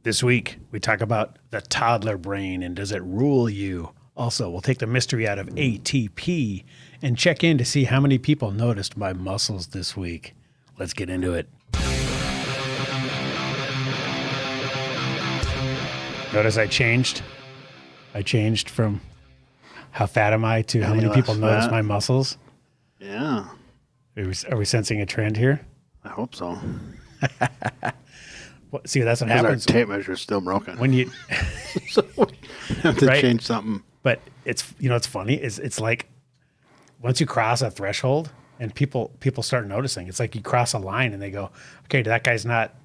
This week, we talk about the toddler brain and does it rule you? Also, we'll take the mystery out of ATP and check in to see how many people noticed my muscles this week. Let's get into it. Notice I changed. I changed from how fat am I to how many people notice my muscles. Yeah. Are we sensing a trend here? I hope so. Well, see, that's what happens. Our tape measure is still broken. When you so we have to change something. But it's, it's funny. It's like once you cross a threshold and people start noticing, it's like you cross a line and they go, okay, that guy's not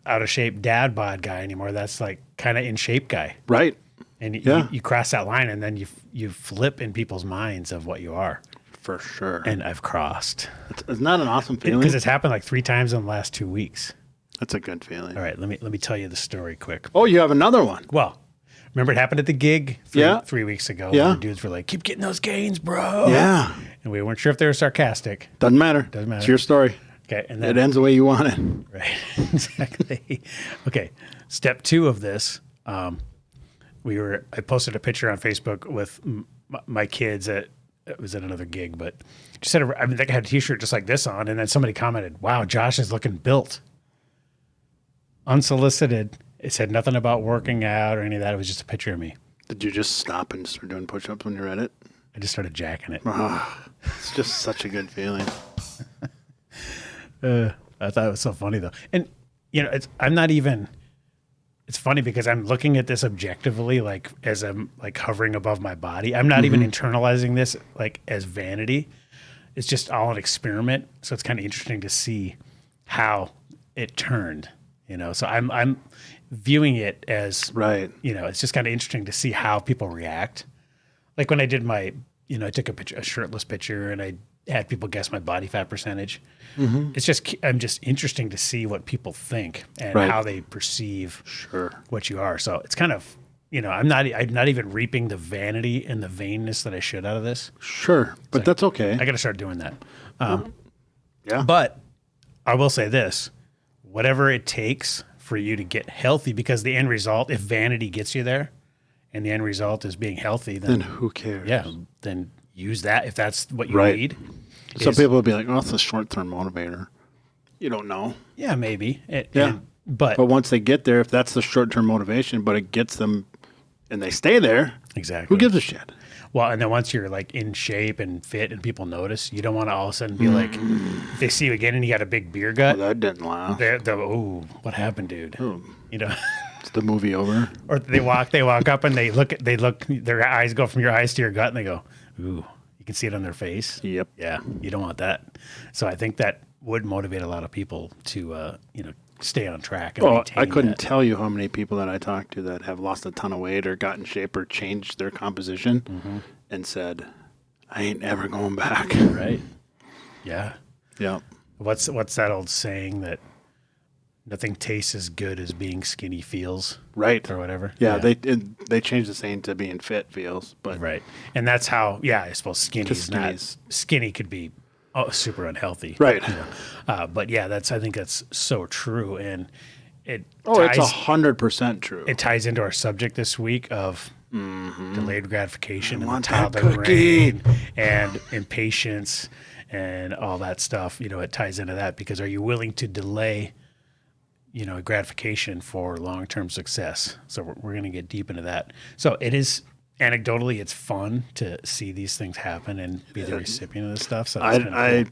out of shape dad bod guy anymore. That's like kind of in shape guy. Right. And you cross that line and then you flip in people's minds of what you are. For sure. And I've crossed. It's not an awesome feeling? Because it's happened like 3 times in the last 2 weeks. That's a good feeling. All right, let me tell you the story quick. Oh, you have another one. Well, remember it happened at the gig 3 weeks ago. Yeah. Where dudes were like, keep getting those gains, bro. Yeah. And we weren't sure if they were sarcastic. Doesn't matter. It's your story. Okay. And then it ends the way you want it. Right. Exactly. Okay. Step 2 of this, I posted a picture on Facebook with my kids it was at another gig, but just said, I think I had a t-shirt just like this on. And then somebody commented, wow, Josh is looking built. Unsolicited. It said nothing about working out or any of that. It was just a picture of me. Did you just stop and start doing push-ups when you read it? I just started jacking it. It's just such a good feeling. I thought it was so funny though. And it's funny because I'm looking at this objectively, like as I'm like hovering above my body. I'm not even internalizing this like as vanity. It's just all an experiment. So it's kind of interesting to see how it turned, so I'm viewing it as, right. It's just kind of interesting to see how people react. Like when I did I took a shirtless picture and I had people guess my body fat percentage. I'm just interesting to see what people think and how they perceive what you are. So it's kind of, I'm not even reaping the vanity and the vainness that I should out of this. Sure. But so that's okay. I got to start doing that. Yeah. But I will say this, whatever it takes for you to get healthy, because the end result, if vanity gets you there and the end result is being healthy, then who cares? Yeah. Then use that if that's what you need. Some people will be like, oh, it's a short-term motivator. You don't know. Yeah, maybe. But once they get there, if that's the short-term motivation, but it gets them and they stay there, exactly. Who gives a shit? Well, and then once you're like in shape and fit and people notice, you don't want to all of a sudden be like, if they see you again and you got a big beer gut. Well, that didn't last. What happened, dude? Is the movie over? Or they walk up and they look, their eyes go from your eyes to your gut and they go, ooh. You can see it on their face. Yep. Yeah. You don't want that. So I think that would motivate a lot of people to, stay on track. And I couldn't tell you how many people that I talked to that have lost a ton of weight or got in shape or changed their composition and said, I ain't ever going back. Right. Yeah. Yeah. What's that old saying that nothing tastes as good as being skinny feels? Right. Or whatever. Yeah. They changed the saying to being fit feels, but right. And that's how, I suppose skinny could be super unhealthy. Right. But yeah, I think that's so true. And it's 100% true. It ties into our subject this week of delayed gratification and the toddler brain and impatience and all that stuff. It ties into that because are you willing to delay gratification for long-term success? So we're going to get deep into that. So it is anecdotally, it's fun to see these things happen and be the recipient of this stuff. So I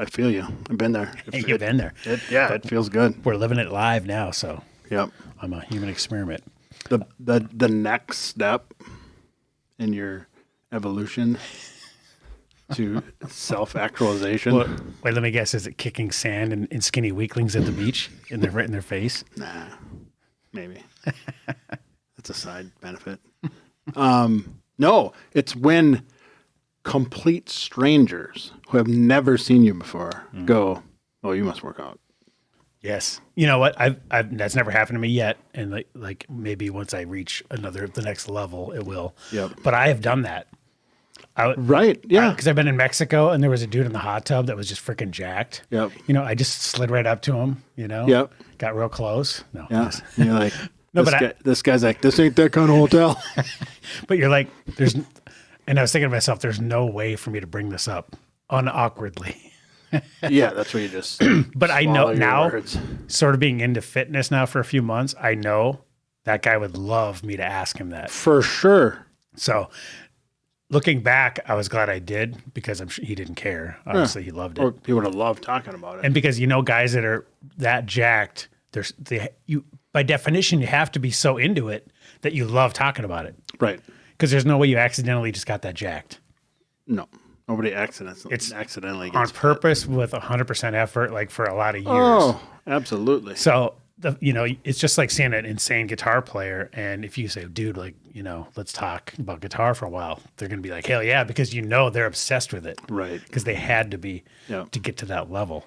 feel you. I've been there. You've been there. It feels good. We're living it live now. So yep. I'm a human experiment. The next step in your evolution to self-actualization. Well, wait, let me guess. Is it kicking sand and skinny weaklings at the beach right in their face? Nah, maybe. That's a side benefit. No, it's when complete strangers who have never seen you before go, oh, you must work out. Yes. You know what? I've that's never happened to me yet. And like maybe once I reach the next level, it will. Yep. But I have done that. Right. Yeah. Because I've been in Mexico and there was a dude in the hot tub that was just freaking jacked. Yep. I just slid right up to him, Yep. got real close. No. Yeah. Just- And you're like, No, this guy's like, this ain't that kind of hotel. but you're like, and I was thinking to myself, there's no way for me to bring this up unawkwardly. Yeah. That's where you just, But I know swallow your now, words. sort of being into fitness now for a few months, I know that guy would love me to ask him that. For sure. So looking back, I was glad I did because I'm sure he didn't care. Obviously, he loved it. Or he would have loved talking about it. And because guys that are that jacked, by definition, you have to be so into it that you love talking about it. Right. Because there's no way you accidentally just got that jacked. No. Nobody accidentally gets On purpose with 100% effort, like for a lot of years. Oh, absolutely. So it's just like seeing an insane guitar player, and if you say, "Dude, like, let's talk about guitar for a while," they're gonna be like, "Hell yeah," because they're obsessed with it, Right. Because they had to be Yeah. to get to that level.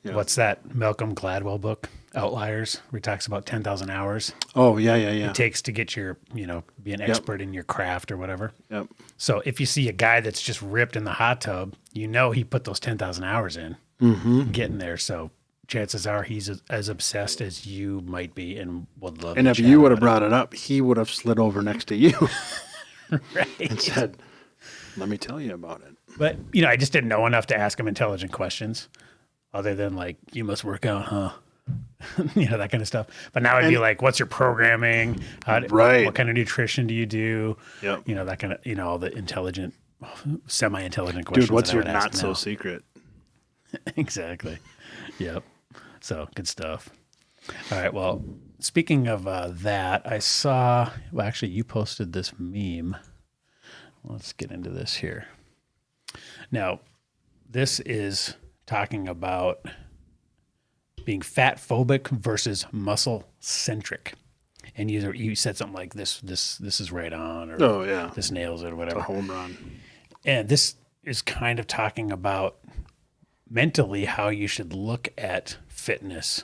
Yeah. What's that Malcolm Gladwell book, Outliers, where he talks about 10,000 hours Oh, yeah. it takes to get your, be an expert in your craft or whatever. Yep. So if you see a guy that's just ripped in the hot tub, he put those 10,000 hours in getting there. So chances are he's as obsessed as you might be and would love. And if you would have brought it up, he would have slid over next to you right. and said, "Let me tell you about it." But I just didn't know enough to ask him intelligent questions, other than like, "You must work out, huh?" That kind of stuff. But now it'd be like, "What's your programming? Right. What kind of nutrition do you do?" Yep. That kind of all the intelligent, semi-intelligent questions. Dude, what's that I your would ask not so now. secret? Exactly. Yep. So good stuff. All right. Well, speaking of that, I saw. Well, actually, you posted this meme. Let's get into this here. Now, this is talking about being fat phobic versus muscle centric. And you said something like this is right on, or Oh, yeah. this nails it, or whatever. A home run. And this is kind of talking about mentally how you should look at fitness.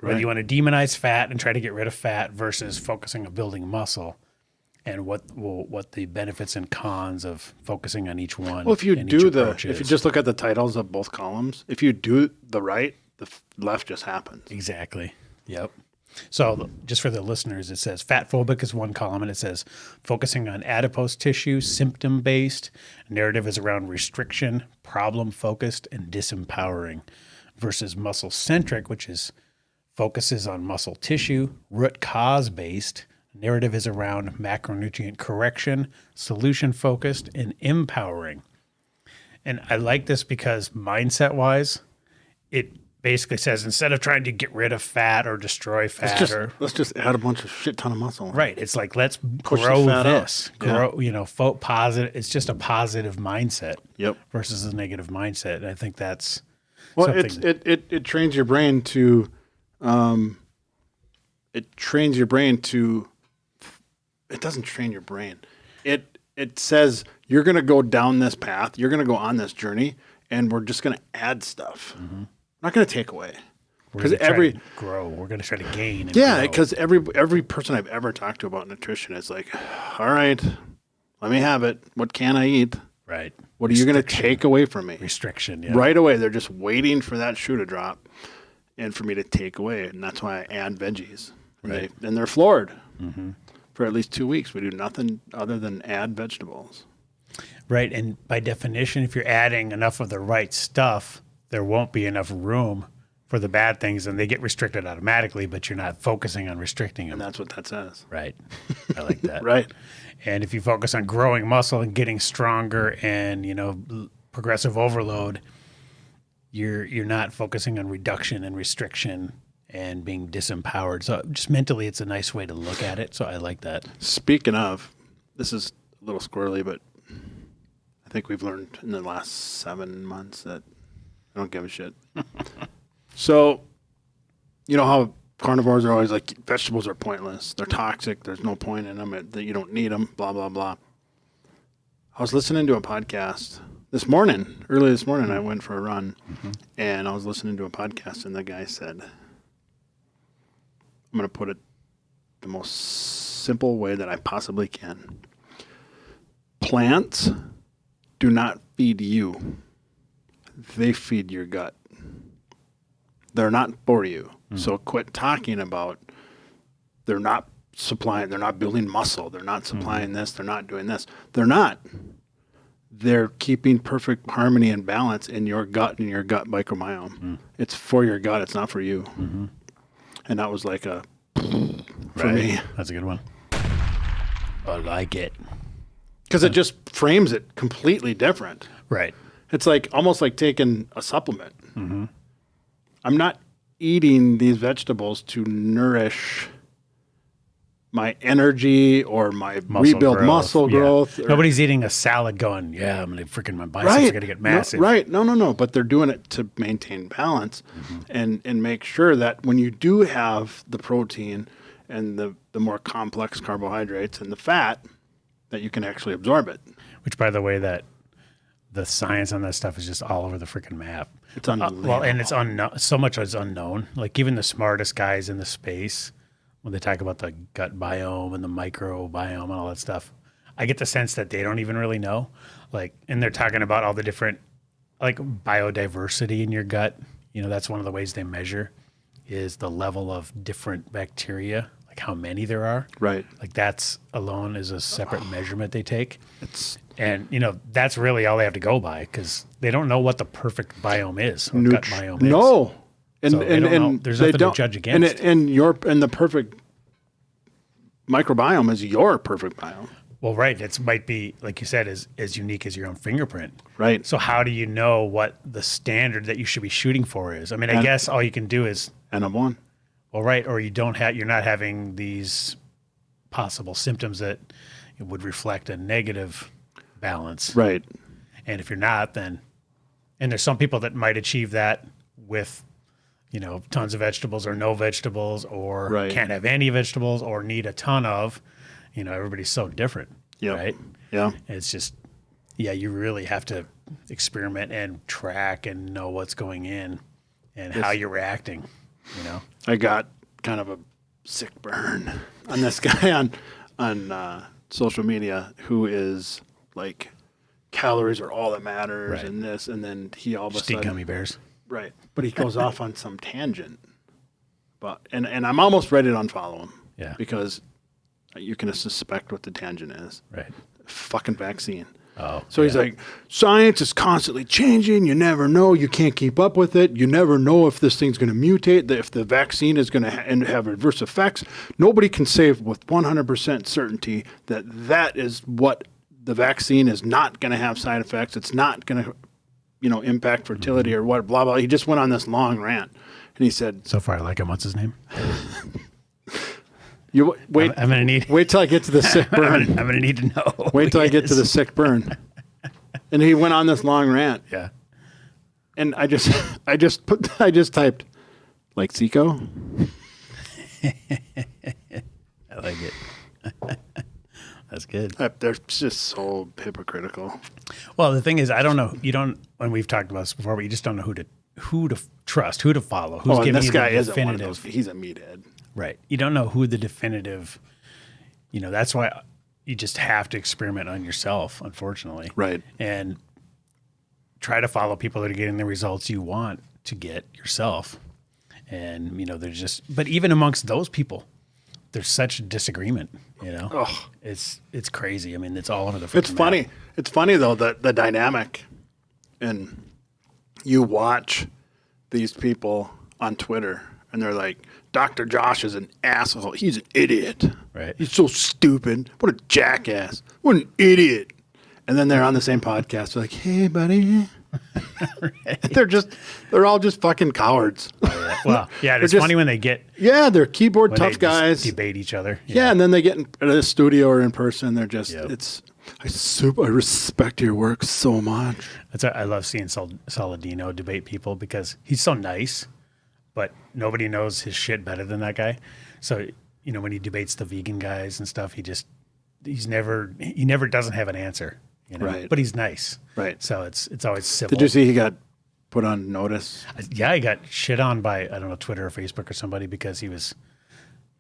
Whether Right. you want to demonize fat and try to get rid of fat versus focusing on building muscle, and what the benefits and cons of focusing on each one. Well, if you and each do approach if you is. just look at the titles of both columns, if you do the right, the left just happens. Exactly. Yep. So just for the listeners, it says fat phobic is one column, and it says focusing on adipose tissue, symptom based. Narrative is around restriction, problem focused, and disempowering, versus muscle centric, which is focuses on muscle tissue, root cause based. Narrative is around macronutrient correction, solution focused, and empowering. And I like this because mindset wise, it basically says instead of trying to get rid of fat or destroy fat Let's just add a bunch of shit ton of muscle. right, it's like let's Push the grow fat this, out. grow, positive. It's just a positive mindset Yep. versus a negative mindset, and I think that's Well, something. it trains your brain to, it trains your brain to. It doesn't train your brain. It says you're going to go down this path. You're going to go on this journey, and we're just going to add stuff. We're not going to take away. We're Because gonna try every to grow, we're going to try to gain. And yeah, grow. because every person I've ever talked to about nutrition is like, all right, let me have it. What can I eat? right, What are you going to take away from me? restriction, yeah, Right away, they're just waiting for that shoe to drop, and for me to take away. And that's why I add veggies. Right. And they're floored. For at least 2 weeks, we do nothing other than add vegetables. right. And by definition, if you're adding enough of the right stuff, there won't be enough room for the bad things, and they get restricted automatically. But you're not focusing on restricting them. And that's what that says. Right. I like that. Right. And if you focus on growing muscle and getting stronger and, progressive overload, you're not focusing on reduction and restriction and being disempowered. So just mentally, it's a nice way to look at it. So I like that. Speaking of, this is a little squirrely, but I think we've learned in the last 7 months that I don't give a shit. So, you know how carnivores are always like, vegetables are pointless. They're toxic. There's no point in them. That you don't need them, blah, blah, blah. I was listening to a podcast early this morning, I went for a run, and I was listening to a podcast, and the guy said, I'm going to put it the most simple way that I possibly can. Plants do not feed you. They feed your gut. They're not for you. So quit talking about they're not supplying, they're not building muscle, they're not supplying this, they're not doing this. They're not. They're keeping perfect harmony and balance in your gut and your gut microbiome. It's for your gut, it's not for you. And that was like a for me. That's a good one. I like it. Because it just frames it completely different. Right. It's like almost like taking a supplement. I'm not eating these vegetables to nourish my energy or my rebuild muscle growth. Nobody's eating a salad going, yeah, I'm going to freaking, my biceps are going to get massive. No. But they're doing it to maintain balance and make sure that when you do have the protein and the more complex carbohydrates and the fat, that you can actually absorb it. Which, by the way, that the science on that stuff is just all over the freaking map. It's unbelievable. Well, and it's so much is unknown. Like even the smartest guys in the space, when they talk about the gut biome and the microbiome and all that stuff, I get the sense that they don't even really know. Like, and they're talking about all the different, like biodiversity in your gut. You know, that's one of the ways they measure is the level of different bacteria, like how many there are. Right. Like that's alone is a separate measurement they take. And, you know, that's really all they have to go by because they don't know what the perfect biome is or gut biome is. No. And, so and there's nothing to judge against. And the perfect microbiome is your perfect biome. Well, right. It might be, like you said, as unique as your own fingerprint. Right. So how do you know what the standard that you should be shooting for is? I mean, I guess all you can do is N of 1. Well, right. Or you're not having these possible symptoms that would reflect a negative balance. Right. And if you're not, then, and there's some people that might achieve that with, you know, tons of vegetables or no vegetables or can't have any vegetables or need a ton of, you know, everybody's so different. Yep. Right. Yeah. It's just, you really have to experiment and track and know what's going in and how you're reacting, you know? I got kind of a sick burn on this guy on social media who is like calories are all that matters and this, and then he all of a sudden gummy bears. Right. But he goes off on some tangent. But and I'm almost ready to unfollow him. Yeah. Because you can suspect what the tangent is. Right. Fucking vaccine. Oh. So he's like, science is constantly changing. You never know. You can't keep up with it. You never know if this thing's going to mutate, if the vaccine is going to have adverse effects. Nobody can say with 100% certainty that that is what the vaccine is not going to have side effects. It's not going to, you know, impact fertility or what, blah, blah. He just went on this long rant. And he said... So far, I like him. What's his name? You wait. I'm gonna need. Wait till I get to the sick burn. I'm gonna need to know. Wait till I get to the sick burn. And he went on this long rant. Yeah. And I just typed like Zico. I like it. That's good. They're just so hypocritical. Well, the thing is, I don't know. You don't. And we've talked about this before, but you just don't know who to trust, who to follow, who's giving you the definitive. Isn't one of those. He's a meathead. Right. You don't know who the definitive, you know, that's why you just have to experiment on yourself, unfortunately. Right. And try to follow people that are getting the results you want to get yourself. And, you know, there's just, but even amongst those people, there's such disagreement, you know? Oh. It's crazy. I mean, it's all over the It's funny. Map. It's funny, though, the dynamic. And you watch these people on Twitter, and they're like, Dr. Josh is an asshole. He's an idiot. Right. He's so stupid. What a jackass. What an idiot. And then they're on the same podcast. They're like, hey, buddy. Right. They're all just fucking cowards. Oh, yeah. Well, yeah, it's funny when they get. Yeah, they're keyboard tough guys. Debate each other. Yeah, and then they get in a studio or in person. They're just, I respect your work so much. I love seeing Saladino debate people because he's so nice. But nobody knows his shit better than that guy. So, you know, when he debates the vegan guys and stuff, he never doesn't have an answer, you know? Right. But he's nice. Right. So it's always civil. Did you see he got put on notice? Yeah, he got shit on by, I don't know, Twitter or Facebook or somebody because he was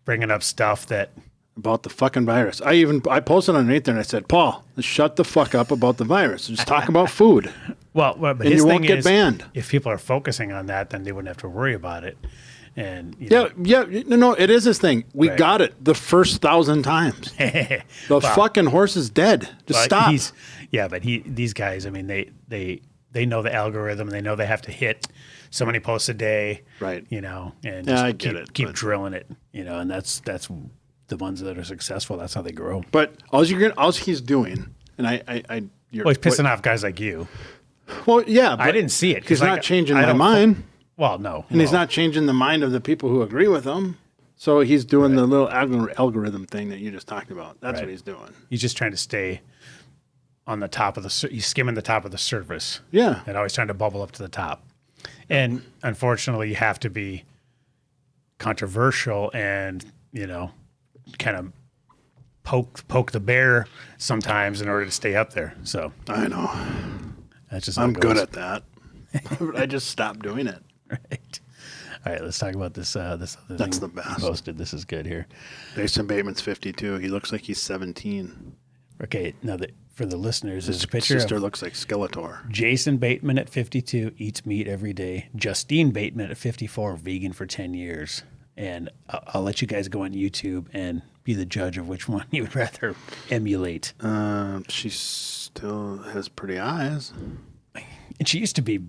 bringing up stuff that about the fucking virus. I posted underneath there and I said, Paul, shut the fuck up about the virus. Just talk about food. Well, but and his you thing won't get is, banned. if people are focusing on that, then they wouldn't have to worry about it. And No, it is his thing. We Right. got it the first 1,000 times. The fucking horse is dead. Just stop. But these guys, I mean, they know the algorithm. They know they have to hit so many posts a day, Right. You know, and Yeah, just I get it, keep but- drilling it, you know, and that's the ones that are successful. That's how they grow. But all he's doing, and you're Well, he's pissing off guys like you. Well, yeah, but I didn't see it. 'cause He's not changing I my don't- mind, Well, no. and he's not changing the mind of the people who agree with him. So he's doing the little algorithm thing that you just talked about. That's Right. what he's doing. He's just trying to stay on the top of he's skimming the top of the surface. Yeah. And always trying to bubble up to the top. And unfortunately, you have to be controversial and, you know, kind of poke the bear sometimes in order to stay up there. So I know. that's just how I'm it good goes. at that. But I just stopped doing it. Right. All right, let's talk about this other That's thing the best. you posted. This is good here. Jason Bateman's 52. He looks like he's 17. Okay, now for the listeners, His there's a picture sister of looks like Skeletor. Jason Bateman at 52 eats meat every day. Justine Bateman at 54, vegan for 10 years. And I'll let you guys go on YouTube and be the judge of which one you would rather emulate. She still has pretty eyes. And she used to be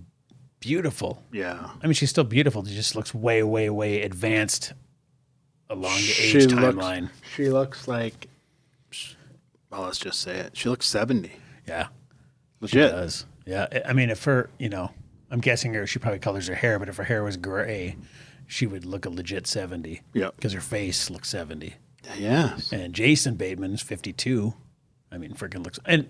beautiful. Yeah. I mean, she's still beautiful. She just looks way, way, way advanced along the age timeline. She looks like, well, let's just say it. She looks 70. Yeah, Legit. she does. Yeah, I mean, if her, you know, I'm guessing she probably colors her hair, but if her hair was gray, she would look a legit 70. Yep. Because her face looks 70. Yes. And Jason Bateman's 52. I mean, freaking looks. And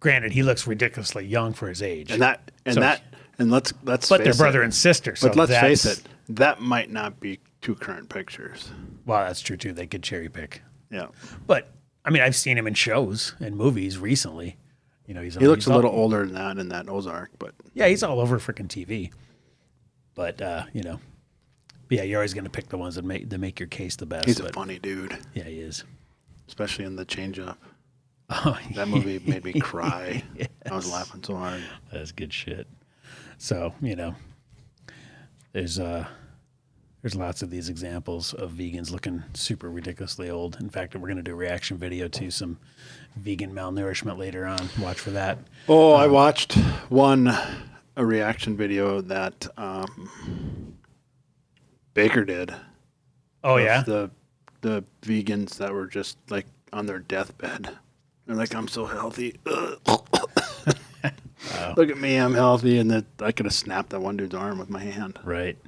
granted, he looks ridiculously young for his age. And let's but face they're it. brother and sister. So But let's face that's- it, that might not be two current pictures. Well, that's true too. They could cherry pick. Yeah. But I mean, I've seen him in shows and movies recently. You know, he He looks a little older than that in that Ozark, but Yeah, he's all over freaking TV. But you know, but yeah, you're always going to pick the ones that make your case the best. he's a but, funny dude, Yeah, he is. especially in The Change Up. Oh, That movie made me cry. I was laughing so hard. That's good shit. So, you know, there's lots of these examples of vegans looking super ridiculously old. In fact, we're going to do a reaction video to some vegan malnourishment later on. Watch for that. Oh, I watched a reaction video that Baker did. Oh, of yeah? The vegans that were just like on their deathbed. They're like, I'm so healthy. Look at me, I'm healthy. And that I could have snapped that one dude's arm with my hand. Right.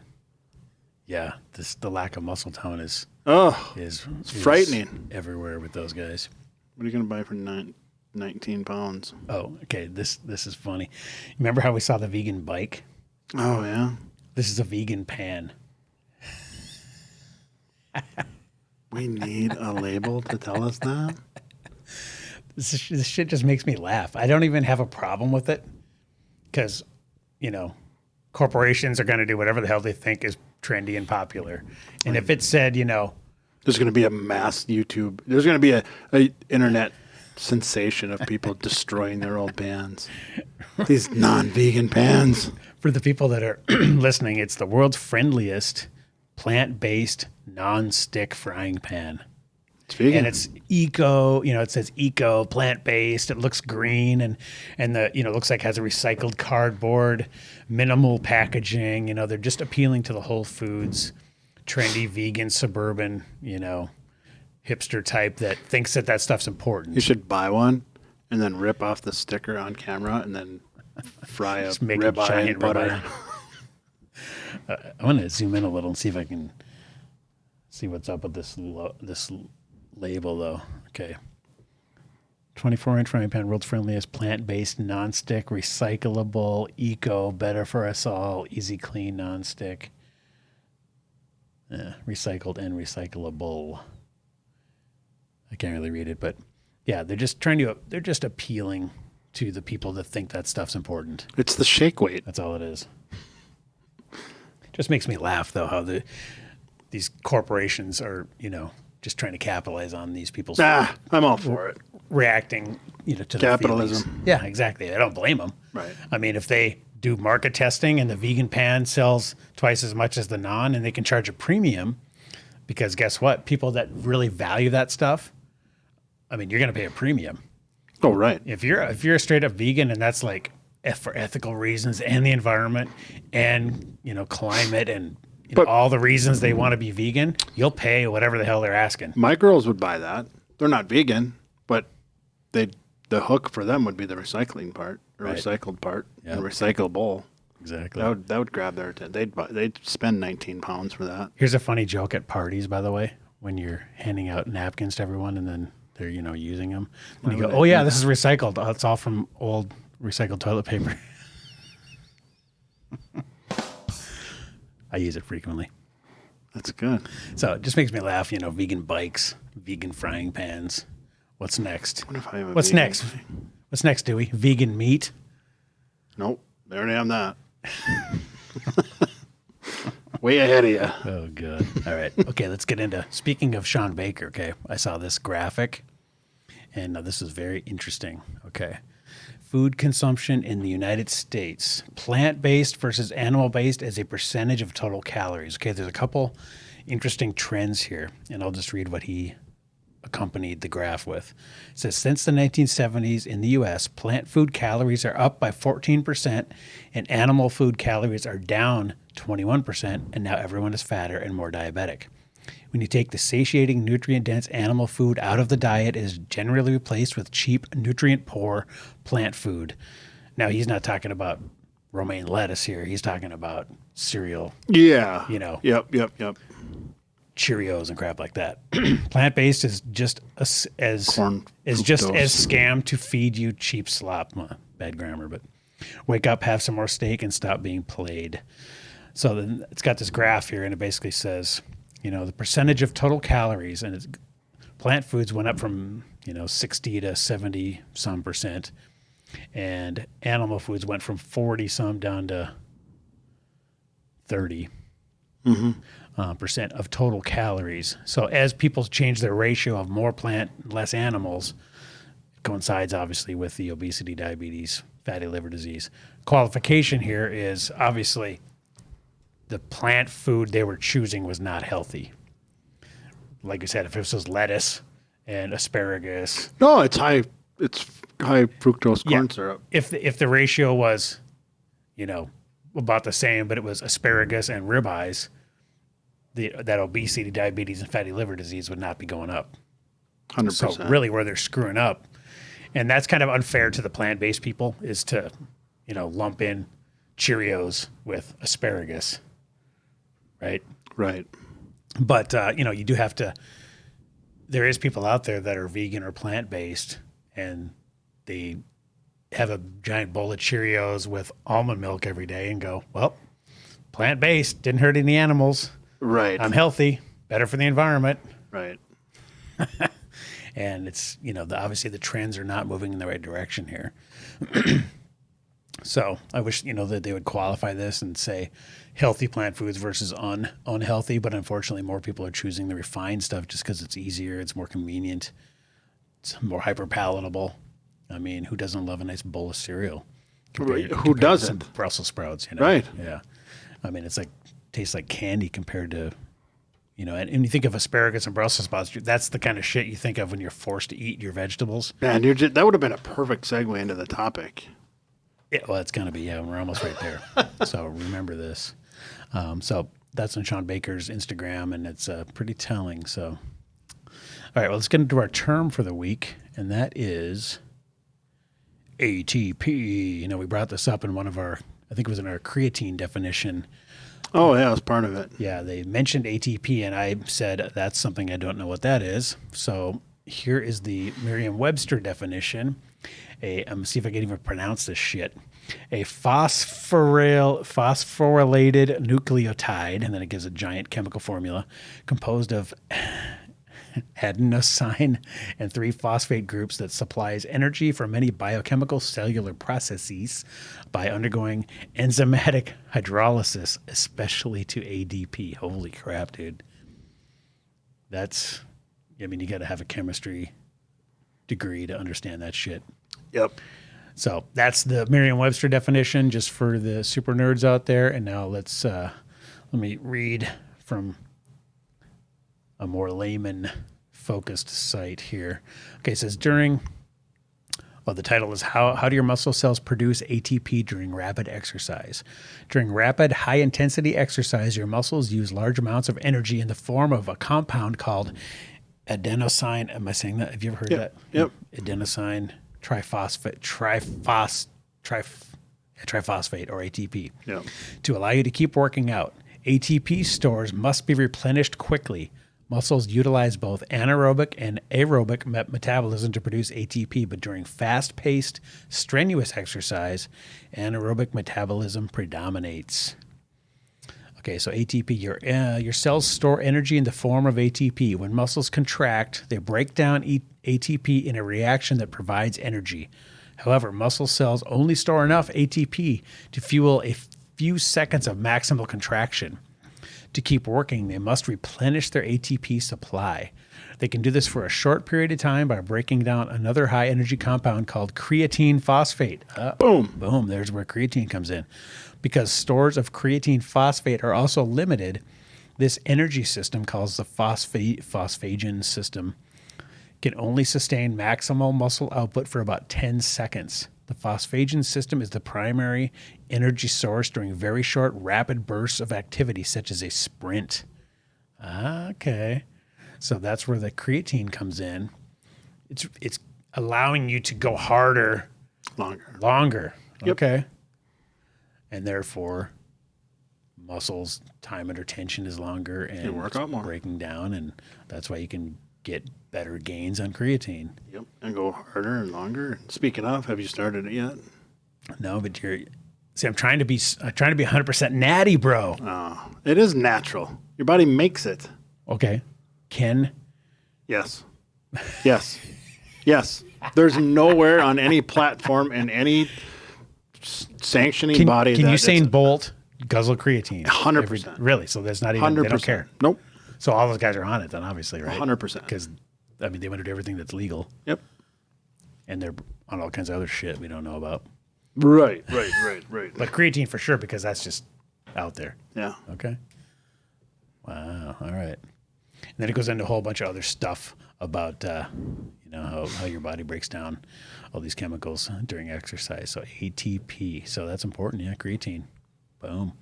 Yeah, the lack of muscle tone is It's frightening. everywhere with those guys. What are you going to buy for 19 pounds? Oh, okay. This is funny. Remember how we saw the vegan bike? Oh, yeah. This is a vegan pan. We need a label to tell us that. This shit just makes me laugh. I don't even have a problem with it because, you know, corporations are going to do whatever the hell they think is trendy and popular. And if it said, you know, There's going to be a mass YouTube. There's going to be a internet sensation of people destroying their old pans. These non-vegan pans. for the people that are listening, it's the world's friendliest plant-based non-stick frying pan. It's vegan. And it's eco, you know, it says eco, plant-based. It looks green and the, you know, looks like it has a recycled cardboard, minimal packaging. You know, they're just appealing to the Whole Foods, trendy, vegan, suburban, you know, hipster type that thinks that stuff's important. You should buy one and then rip off the sticker on camera and then fry a Just make a ribeye giant in butter. ribeye. I want to zoom in a little and see if I can see what's up with this label, though. Okay. 24-inch frying pan, world's friendliest, plant-based, non-stick, recyclable, eco, better for us all, easy clean, non-stick, recycled and recyclable. I can't really read it, but yeah, they're just appealing to the people that think that stuff's important. It's the shake weight. That's all it is. Just makes me laugh, though, how these corporations are, you know, just trying to capitalize on these people's I'm all for it. reacting, to Capitalism. their feelings. Yeah, exactly. I don't blame them. Right. I mean, if they do market testing and the vegan pan sells twice as much as the non, and they can charge a premium, because guess what? People that really value that stuff, I mean, you're going to pay a premium. Oh, right. If you're a straight up vegan and that's like for ethical reasons and the environment and climate and all the reasons they want to be vegan, you'll pay whatever the hell they're asking. My girls would buy that. They're not vegan, but the hook for them would be the recycling part, or recycled part, and recyclable. Exactly. That would grab their attention. They'd spend 19 pounds for that. Here's a funny joke at parties, by the way, when you're handing out napkins to everyone and then they're using them, and you go, "Oh yeah, this is recycled. Oh, it's all from old recycled toilet paper." I use it frequently. That's good. So it just makes me laugh. Vegan bikes, vegan frying pans. What's next? What if I have a What's vegan next? What's next, Dewey? Vegan meat? Nope. They already have that. Way ahead of you. Oh, good. All right. Okay, let's get into, speaking of Sean Baker, okay, I saw this graphic, and this is very interesting. Okay. Food consumption in the United States, plant-based versus animal-based as a percentage of total calories. Okay, there's a couple interesting trends here, and I'll just read what he accompanied the graph with. It says, since the 1970s in the U.S., plant food calories are up by 14% and animal food calories are down 21%, and now everyone is fatter and more diabetic. When you take the satiating, nutrient-dense animal food out of the diet, it is generally replaced with cheap, nutrient-poor plant food. Now, he's not talking about romaine lettuce here. He's talking about cereal. Yeah. Yep. Cheerios and crap like that. Plant-based is just as Corn, is just fructose. as scam to feed you cheap slop. Bad grammar, but wake up, have some more steak, and stop being played. So then it's got this graph here, and it basically says, the percentage of total calories, and plant foods went up from 60 to 70 some percent, and animal foods went from 40 some down to 30. Percent of total calories. So as people change their ratio of more plant, less animals, it coincides obviously with the obesity, diabetes, fatty liver disease. Qualification here is obviously the plant food they were choosing was not healthy. Like I said, if this was lettuce and asparagus. No, it's high fructose corn syrup. If the ratio was, about the same, but it was asparagus and ribeyes, that obesity, diabetes, and fatty liver disease would not be going up. 100%. So really where they're screwing up, and that's kind of unfair to the plant-based people, is to, lump in Cheerios with asparagus, right? Right. But, you do have to, there is people out there that are vegan or plant-based, and they have a giant bowl of Cheerios with almond milk every day and go, well, plant-based, didn't hurt any animals. Right. I'm healthy, better for the environment. Right. And it's, obviously the trends are not moving in the right direction here. So I wish, that they would qualify this and say healthy plant foods versus unhealthy. But unfortunately, more people are choosing the refined stuff just because it's easier, it's more convenient, it's more hyper palatable. I mean, who doesn't love a nice bowl of cereal? Who doesn't? Some Brussels sprouts, Right. Yeah. I mean, it's tastes like candy compared to, and you think of asparagus and Brussels sprouts, that's the kind of shit you think of when you're forced to eat your vegetables. Man, that would have been a perfect segue into the topic. Yeah, well, it's going to be, we're almost right there. So remember this. So that's on Sean Baker's Instagram, and it's pretty telling. So, all right, well, let's get into our term for the week, and that is ATP. We brought this up in one of our, I think it was in our creatine definition. Oh, yeah, that's part of it. Yeah, they mentioned ATP, and I said, that's something I don't know what that is. So here is the Merriam-Webster definition. I'm going to see if I can even pronounce this shit. A phosphorylated nucleotide, and then it gives a giant chemical formula, composed of adenosine and 3 phosphate groups that supplies energy for many biochemical cellular processes by undergoing enzymatic hydrolysis, especially to ADP. Holy crap, dude. That's I mean, you got to have a chemistry degree to understand that shit. Yep. So that's the Merriam-Webster definition, just for the super nerds out there. And now let me read from a more layman-focused site here. Okay, it says the title is How do your muscle cells produce ATP during rapid exercise? During rapid, high-intensity exercise, your muscles use large amounts of energy in the form of a compound called adenosine. Am I saying that? Have you ever heard that? Yep. Adenosine triphosphate, or ATP. Yep. To allow you to keep working out, ATP stores must be replenished quickly. Muscles utilize both anaerobic and aerobic metabolism to produce ATP, but during fast-paced, strenuous exercise, anaerobic metabolism predominates. Okay, so ATP, your cells store energy in the form of ATP. When muscles contract, they break down ATP in a reaction that provides energy. However, muscle cells only store enough ATP to fuel a few seconds of maximal contraction. To keep working, they must replenish their ATP supply. They can do this for a short period of time by breaking down another high-energy compound called creatine phosphate. Boom, there's where creatine comes in. Because stores of creatine phosphate are also limited, this energy system, called the phosphagen system, can only sustain maximal muscle output for about 10 seconds. The phosphagen system is the primary energy source during very short, rapid bursts of activity, such as a sprint. Okay. So that's where the creatine comes in. It's allowing you to go harder. Longer. Yep. Okay. And therefore, muscles time under tension is longer and you work out more. Breaking down, and that's why you can get better gains on creatine. Yep, and go harder and longer. Speaking of, have you started it yet? No, but I'm trying to be 100% natty, bro. Oh, it is natural. Your body makes it. Okay. Yes. There's nowhere on any platform in any sanctioning body. Can Usain Bolt guzzle creatine? 100%. Really? So there's not even 100%. They don't care. Nope. So all those guys are on it then, obviously, right? 100%. Because I mean, they want to do everything that's legal. Yep. And they're on all kinds of other shit we don't know about. Right. But creatine for sure, because that's just out there. Yeah. Okay. Wow. All right. And then it goes into a whole bunch of other stuff about, how your body breaks down all these chemicals during exercise. So ATP. So that's important. Yeah. Creatine. Boom.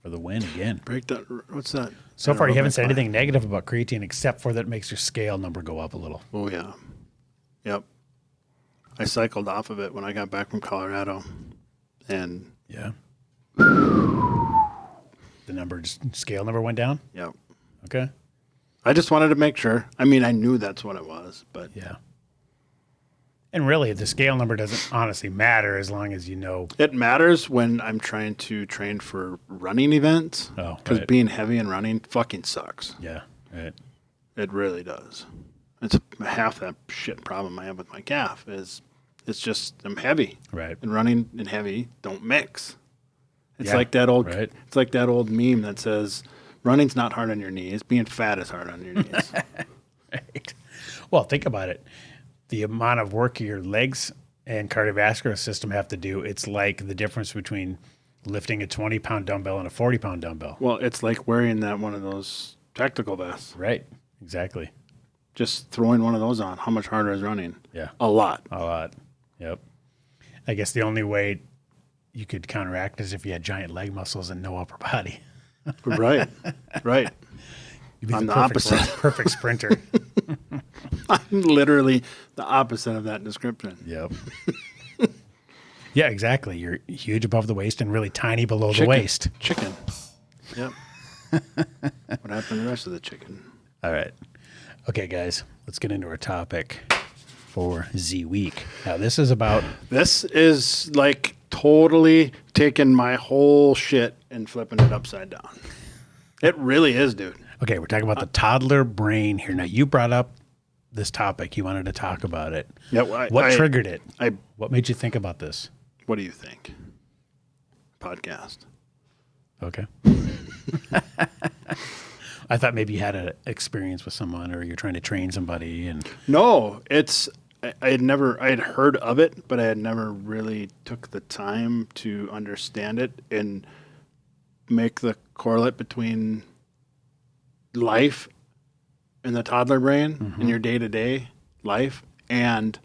For the win again. Break that. What's that? So far, you haven't said anything negative about creatine except for that it makes your scale number go up a little. Oh, yeah. Yep. I cycled off of it when I got back from Colorado. And yeah. The scale number went down? Yep. Okay. I just wanted to make sure. I mean, I knew that's what it was, but yeah. And really, the scale number doesn't honestly matter as long as you know. It matters when I'm trying to train for running events. Oh, because being heavy and running fucking sucks. Yeah, right. It really does. It's half that shit problem I have with my calf is it's just I'm heavy. Right. And running and heavy don't mix. It's like that old. Right. It's like that old meme that says, "Running's not hard on your knees. Being fat is hard on your knees." Right. Well, think about it. The amount of work your legs and cardiovascular system have to do, it's like the difference between lifting a 20-pound dumbbell and a 40-pound dumbbell. Well, it's like wearing one of those tactical vests. Right. Exactly. Just throwing one of those on. How much harder is running? Yeah. A lot. Yep. I guess the only way you could counteract is if you had giant leg muscles and no upper body. Right. You'd be I'm the opposite. Perfect sprinter. I'm literally the opposite of that description. Yep. Yeah, exactly. You're huge above the waist and really tiny below the waist. Chicken. Yep. What happened to the rest of the chicken? All right. Okay, guys, let's get into our topic for Z Week. Now, this is like totally taking my whole shit and flipping it upside down. It really is, dude. Okay, we're talking about the toddler brain here. Now, you brought up this topic. You wanted to talk about it. Yeah. What triggered it? I What made you think about this? What do you think? Podcast. Okay. I thought maybe you had an experience with someone or you're trying to train somebody. And No, I had heard of it, but I had never really took the time to understand it and make the correlate between life and the toddler brain in your day-to-day life and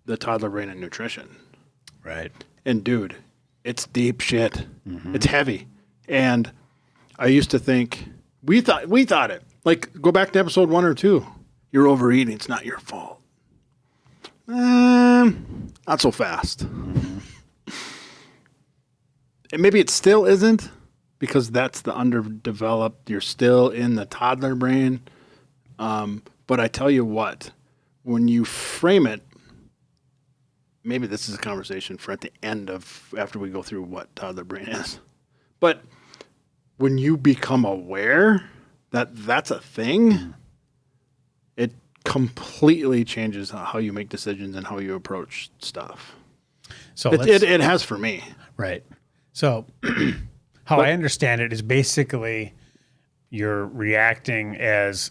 the toddler brain and nutrition. Right. And dude, it's deep shit. It's heavy. And I used to think we thought it. Like, go back to episode 1 or 2. You're overeating. It's not your fault. Not so fast. And maybe it still isn't, because that's the underdeveloped. You're still in the toddler brain. But I tell you what, when you frame it, maybe this is a conversation for at the end of after we go through what toddler brain is. But when you become aware that that's a thing, it completely changes how you make decisions and how you approach stuff. So it has for me. Right. So how I understand it is basically you're reacting as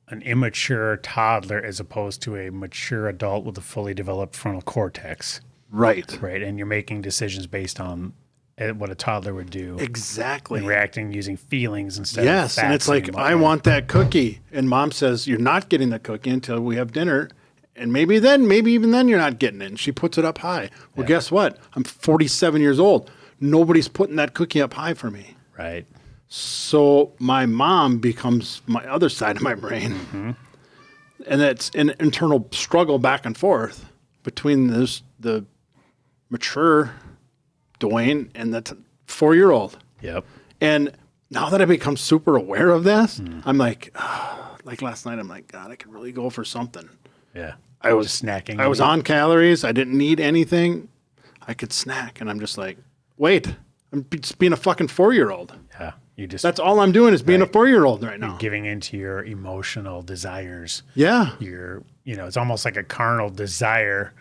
an immature toddler as opposed to a mature adult with a fully developed frontal cortex. Right. Right. And you're making decisions based on what a toddler would do. Exactly. And reacting using feelings instead of Yes. facts. And it's like, I want that cookie. And mom says, you're not getting the cookie until we have dinner. And maybe even then you're not getting it. And she puts it up high. Well, guess what? I'm 47 years old. Nobody's putting that cookie up high for me. Right. So my mom becomes my other side of my brain. And it's an internal struggle back and forth between the mature Dwayne and the 4-year-old. Yep. And now that I become super aware of this, I'm like last night, I'm like, God, I could really go for something. Yeah. I was just snacking. I was on calories. I didn't need anything. I could snack. And I'm just like, wait, I'm just being a fucking 4-year-old. Yeah. That's all I'm doing is being a 4-year-old right now. You're giving into your emotional desires. Yeah. It's almost like a carnal desire,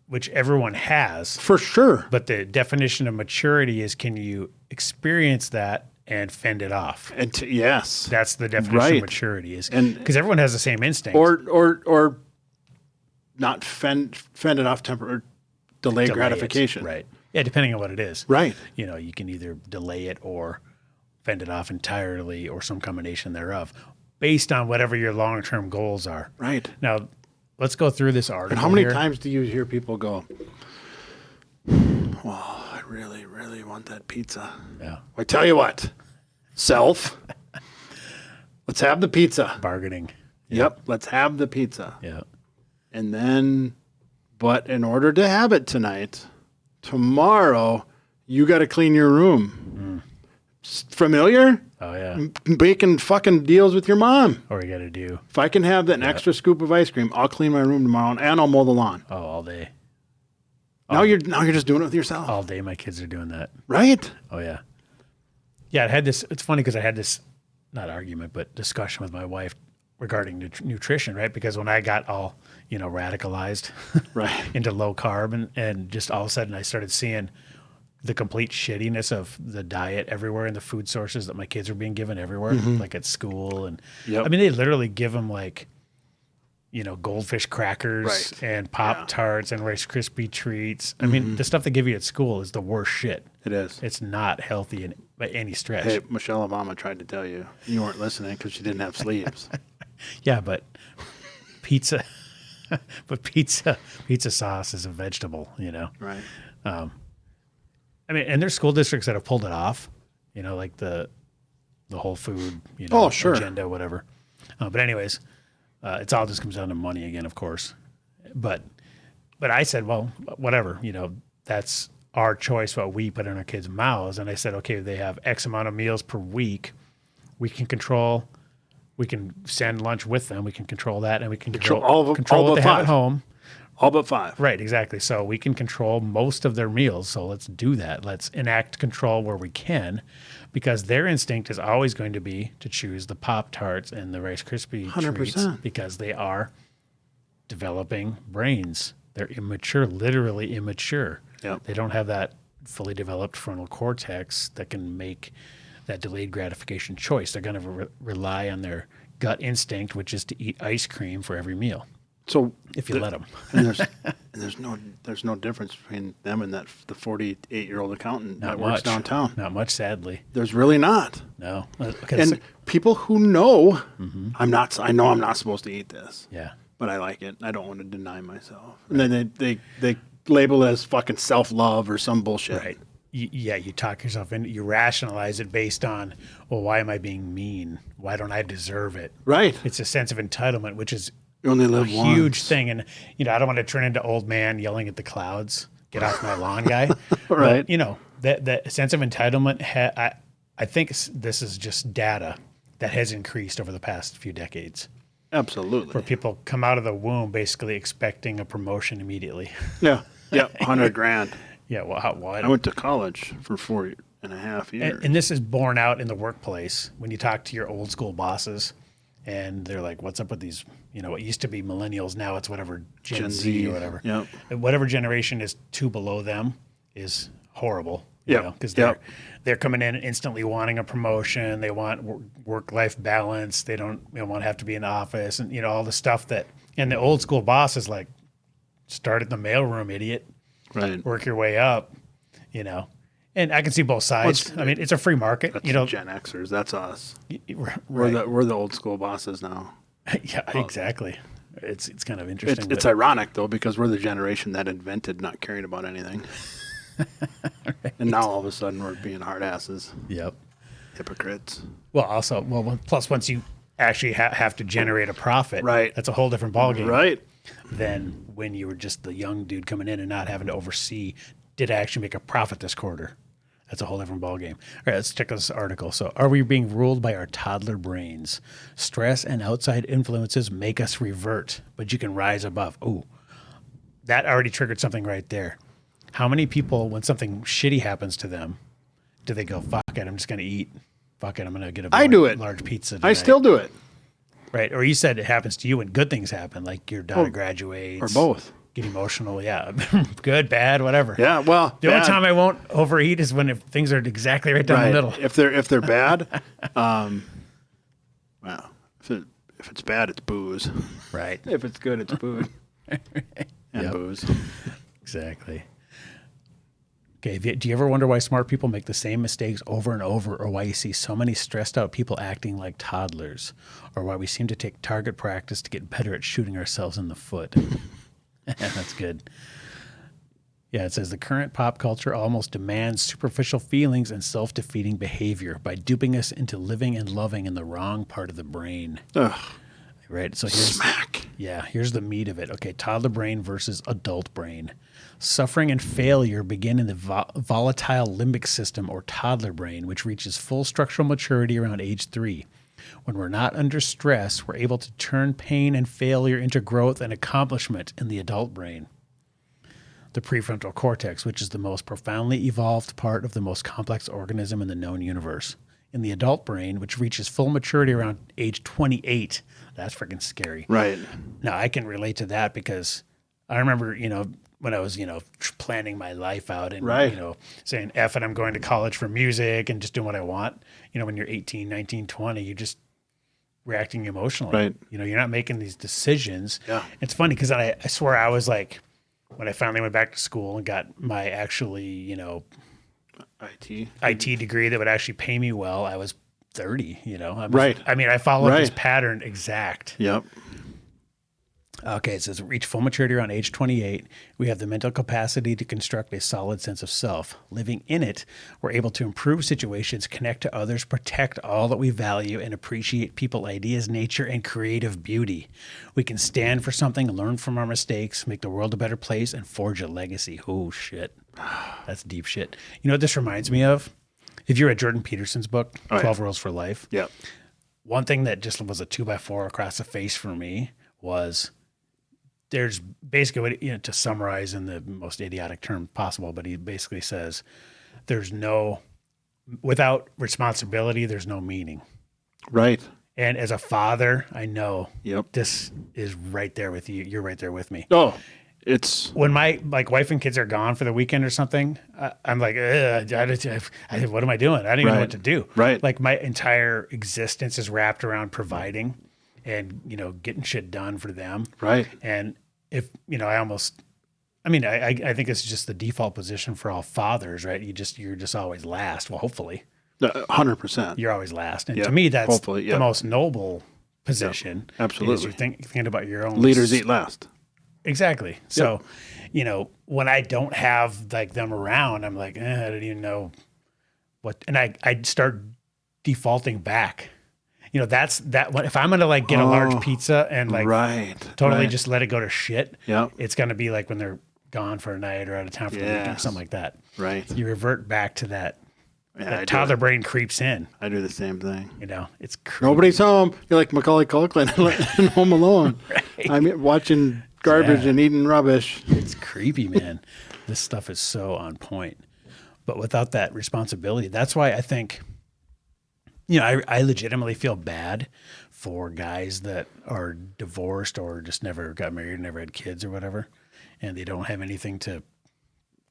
which everyone has. For sure. But the definition of maturity is, can you experience that and fend it off? And yes. That's the definition of maturity, is because everyone has the same instinct. Or not fend it off or delay gratification. Right. Yeah, depending on what it is. Right. You can either delay it or fend it off entirely or some combination thereof based on whatever your long-term goals are. Right. Now, let's go through this article. And how many times do you hear people go, well, I really, really want that pizza. Yeah. I tell you what, self, let's have the pizza. Bargaining. Yep. Let's have the pizza. Yeah. And then, but in order to have it tonight, tomorrow, you got to clean your room. Familiar? Oh, yeah. Making fucking deals with your mom. Or you got to do. If I can have an extra scoop of ice cream, I'll clean my room tomorrow and I'll mow the lawn. Oh, all day. Now you're just doing it with yourself. All day my kids are doing that. Right? Oh, yeah. Yeah, it's funny because I had this, not argument, but discussion with my wife regarding nutrition, right? Because when I got all, radicalized right into low carb and just all of a sudden I started seeing the complete shittiness of the diet everywhere and the food sources that my kids were being given everywhere, like at school. And I mean, they literally give them like, goldfish crackers and Pop-Tarts and Rice Krispie treats. I mean, the stuff they give you at school is the worst shit. It is. It's not healthy by any stretch. Hey, Michelle Obama tried to tell you. You weren't listening because she didn't have sleeves. Yeah, but pizza sauce is a vegetable, Right. I mean, and there's school districts that have pulled it off, like the whole food, agenda, whatever. But anyways, it's all just comes down to money again, of course. But I said, well, whatever, that's our choice, what we put in our kids' mouths. And I said, okay, they have X amount of meals per week. We can send lunch with them. We can control that, and we can control what they have at home. All but 5. Right, exactly. So we can control most of their meals. So let's do that. Let's enact control where we can, because their instinct is always going to be to choose the Pop-Tarts and the Rice Krispie 100%. treats because they are developing brains. They're immature, literally immature. Yep. They don't have that fully developed frontal cortex that that delayed gratification choice. They're going to rely on their gut instinct, which is to eat ice cream for every meal. So if you let them. And there's no difference between them and the 48-year-old accountant that works downtown. Not much, sadly. There's really not. No. And people who know, I know I'm not supposed to eat this. Yeah. But I like it. I don't want to deny myself. And then they label it as fucking self-love or some bullshit. Right. You talk yourself in. You rationalize it based on, well, why am I being mean? Why don't I deserve it? Right. It's a sense of entitlement, which is you only live a huge thing. And, I don't want to turn into old man yelling at the clouds, get off my lawn guy. Right. But, that sense of entitlement, I think this is just data that has increased over the past few decades. Absolutely. Where people come out of the womb basically expecting a promotion immediately. Yeah. Yeah. $100,000. Yeah. Well, I went to college for 4.5 years. And this is borne out in the workplace when you talk to your old school bosses and they're like, what's up with these, what used to be millennials. Now it's whatever Gen Z or whatever. Yep. Whatever generation is two below them is horrible. Yeah. Because they're coming in instantly wanting a promotion. They want work-life balance. They don't want to have to be in the office and, all the stuff and the old school boss is like, start at the mailroom, idiot. Right. Work your way up, And I can see both sides. I mean, it's a free market. That's Gen Xers. That's us. Right. We're the old school bosses now. Yeah, exactly. It's kind of interesting. It's ironic, though, because we're the generation that invented not caring about anything. Right. And now all of a sudden we're being hard asses. Yep. Hypocrites. Well, plus once you actually have to generate a profit, right? That's a whole different ballgame, right? Than when you were just the young dude coming in and not having to oversee. Did I actually make a profit this quarter? That's a whole different ballgame. All right, let's check this article. So, are we being ruled by our toddler brains? Stress and outside influences make us revert, but you can rise above. Ooh, that already triggered something right there. How many people, when something shitty happens to them, do they go, fuck it, I'm just going to eat. Fuck it, I'm going to get a large pizza tonight. I still do it. Right. Or you said it happens to you when good things happen, like your daughter graduates. Or both. Get emotional. Yeah. Good, bad, whatever. Yeah. Well, the only time I won't overeat is when things are exactly right down the middle. If they're bad, well, if it's bad, it's booze. Right. If it's good, it's food. And booze. Exactly. Okay, do you ever wonder why smart people make the same mistakes over and over, or why you see so many stressed out people acting like toddlers, or why we seem to take target practice to get better at shooting ourselves in the foot? That's good. Yeah, it says the current pop culture almost demands superficial feelings and self-defeating behavior by duping us into living and loving in the wrong part of the brain. Ugh. Right. So here's the meat of it. Okay, toddler brain versus adult brain. Suffering and failure begin in the volatile limbic system, or toddler brain, which reaches full structural maturity around age 3. When we're not under stress, we're able to turn pain and failure into growth and accomplishment in the adult brain. The prefrontal cortex, which is the most profoundly evolved part of the most complex organism in the known universe. In the adult brain, which reaches full maturity around age 28. That's freaking scary. Right. Now, I can relate to that because I remember, when I was, planning my life out and, saying, F it, I'm going to college for music and just doing what I want. When you're 18, 19, 20, you're just reacting emotionally. Right. You're not making these decisions. Yeah. It's funny because I swear I was like, when I finally went back to school and got my actually, IT degree that would actually pay me well, I was 30, Right. I followed this pattern exact. Yep. Okay, it says reach full maturity around age 28. We have the mental capacity to construct a solid sense of self. Living in it, we're able to improve situations, connect to others, protect all that we value, and appreciate people, ideas, nature, and creative beauty. We can stand for something, learn from our mistakes, make the world a better place, and forge a legacy. Oh, shit. That's deep shit. You know what this reminds me of? If you read Jordan Peterson's book, 12 Rules for Life, one thing that just was a 2x4 across the face for me was there's basically, to summarize in the most idiotic term possible, but he basically says without responsibility, there's no meaning. Right. And as a father, I know this is right there with you. You're right there with me. Oh, It's when my wife and kids are gone for the weekend or something, I'm like, what am I doing? I don't even know what to do. Right. Like my entire existence is wrapped around providing and, getting shit done for them. right. And if, I think it's just the default position for all fathers, right? You're just always last. Well, hopefully 100%. you're always last. And Yep. to me, that's Hopefully, the yep. most noble position. Absolutely. Is you're thinking about your own Leaders eat last. Exactly. So, when I don't have like them around, I'm like, I don't even know what, and I start defaulting back. That's that. If I'm gonna like get a large pizza and like Right. totally right. just let it go to shit, Yep. it's gonna be like when they're gone for a night or out of town for the weekend or Yes. something like that. Right. You revert back to that. Yeah, That toddler brain creeps in. I do the same thing. It's creepy. Nobody's home. You're like Macaulay Culkin in Home Alone. Right. I'm watching garbage and eating rubbish. It's creepy, man. This stuff is so on point. But without that responsibility, that's why I think, I legitimately feel bad for guys that are divorced or just never got married, never had kids or whatever, and they don't have anything to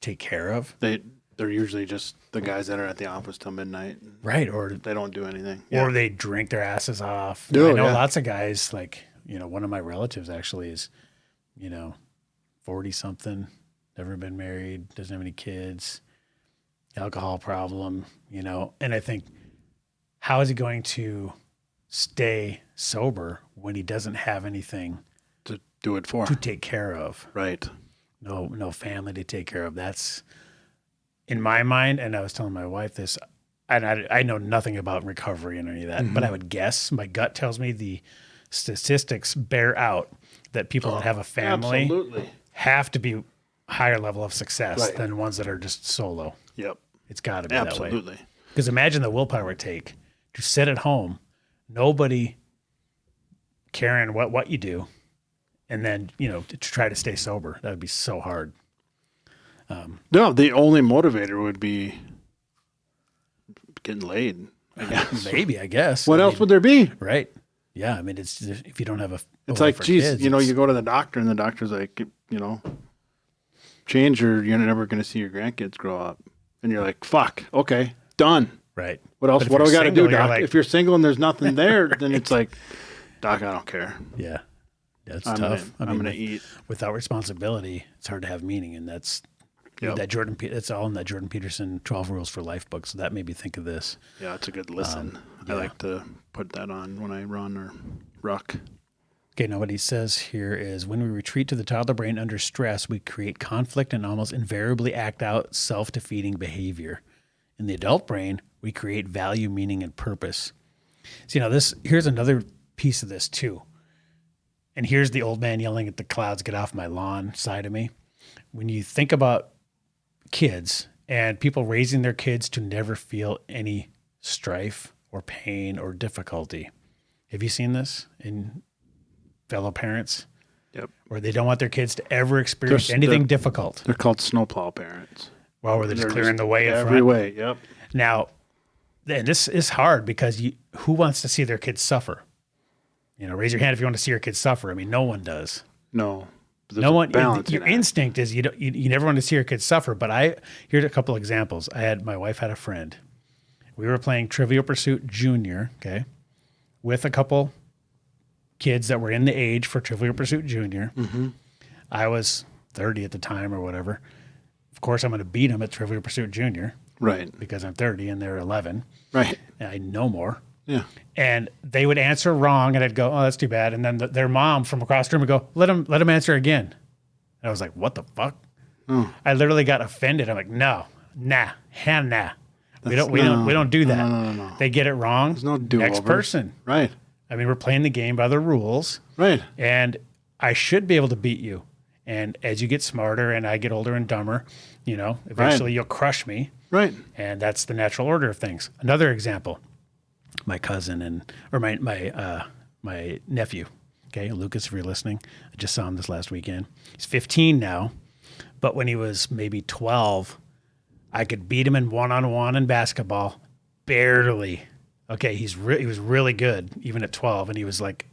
take care of. They're usually just the guys that are at the office till midnight. Right. Or They don't do anything. or they drink their asses off. Oh, I know yeah. lots of guys, like, one of my relatives actually is, 40 something, never been married, doesn't have any kids, alcohol problem, and I think, how is he going to stay sober when he doesn't have anything to do it for. to take care of? Right. No family to take care of. That's in my mind. And I was telling my wife this, and I know nothing about recovery and any of that, but I would guess, my gut tells me the statistics bear out that people that have a family Absolutely. have to be higher level of success Right. than ones that are just solo. Yep. It's got to be that way. Absolutely. Because imagine the willpower it take to sit at home, nobody caring what you do, and then, to try to stay sober. That would be so hard. No, the only motivator would be getting laid, I guess. Maybe, I guess. What else would there be? Right. Yeah. I mean, it's if you don't have a It's way like, for geez, kids, you it's- go to the doctor and the doctor's like, change or you're never going to see your grandkids grow up. And you're like, fuck, okay, done. right. What else? But if What do I you're got to do, single, you're doc? like- If you're single and there's nothing there, then it's like, doc, I don't care. Yeah. That's I'm tough. I'm gonna eat. Without responsibility, it's hard to have meaning. And that's Yep. that's all in that Jordan Peterson 12 Rules for Life book. So that made me think of this. Yeah, it's a good listen. yeah. I like to put that on when I run or ruck. Okay, now what he says here is when we retreat to the toddler brain under stress, we create conflict and almost invariably act out self-defeating behavior. In the adult brain, we create value, meaning, and purpose. So, here's another piece of this too. And here's the old man yelling at the clouds, get off my lawn side of me. When you think about kids and people raising their kids to never feel any strife or pain or difficulty. Have you seen this in fellow parents? Yep. Where they don't want their kids to ever experience They're- anything they're- difficult. They're called snowplow parents. Well, where they're just clearing the way in every front. way. Yep. Now, and this is hard because who wants to see their kids suffer? Raise your hand if you want to see your kids suffer. I mean, no one does. No. There's No a one. balancing Your act. instinct is you never want to see your kids suffer. But here's a couple examples. My wife had a friend. We were playing Trivial Pursuit Junior, okay, with a couple kids that were in the age for Trivial Pursuit Junior. Mm-hmm. I was 30 at the time or whatever. Of course, I'm going to beat them at Trivial Pursuit Junior Right. because I'm 30 and they're 11. Right. And I know more. Yeah. And they would answer wrong, and I'd go, "Oh, that's too bad." And then their mom from across the room would go, "Let them answer again." And I was like, "What the fuck?" Oh. I literally got offended. I'm like, "No, nah, hell nah. We don't do that." No. They get it wrong. There's no do-over. Next person. Right. I mean, we're playing the game by the rules, Right. and I should be able to beat you. And as you get smarter and I get older and dumber, eventually you'll crush me. Right. And that's the natural order of things. Another example, my cousin my nephew, okay, Lucas, if you're listening, I just saw him this last weekend. He's 15 now, but when he was maybe 12, I could beat him in one-on-one in basketball, barely. Okay, he was really good even at 12, and he was like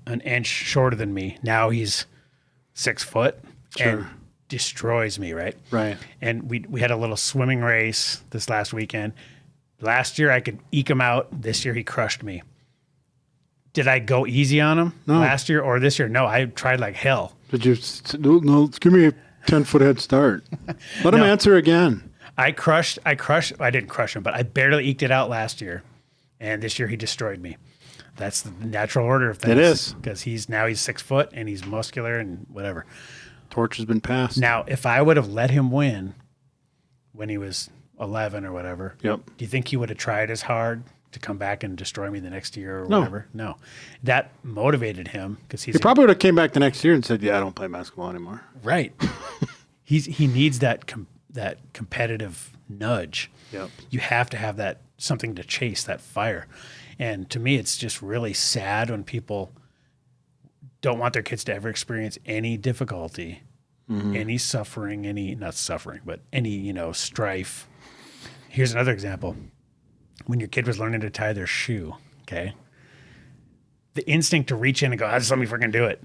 an inch shorter than me. Now he's 6 foot. and destroys me, right? Right. And we had a little swimming race this last weekend. Last year I could eke him out. This year he crushed me. Did I go easy on him last year or this year? No, I tried like hell. Did you? No, give me a 10-foot head start. Let him answer again. I didn't crush him, but I barely eked it out last year. And this year he destroyed me. That's the natural order of things. It is. Because he's 6 foot and he's muscular and whatever. Torch has been passed. Now, if I would have let him win when he was 11 or whatever, Yep. do you think he would have tried as hard to come back and destroy me the next year or whatever? No. That motivated him because He probably would have came back the next year and said, "Yeah, I don't play basketball anymore." right. He needs that competitive nudge. Yep. You have to have that something to chase, that fire. And to me, it's just really sad when people don't want their kids to ever experience any difficulty, any suffering, not suffering, but any, strife. Here's another example. When your kid was learning to tie their shoe, okay, the instinct to reach in and go, just let me freaking do it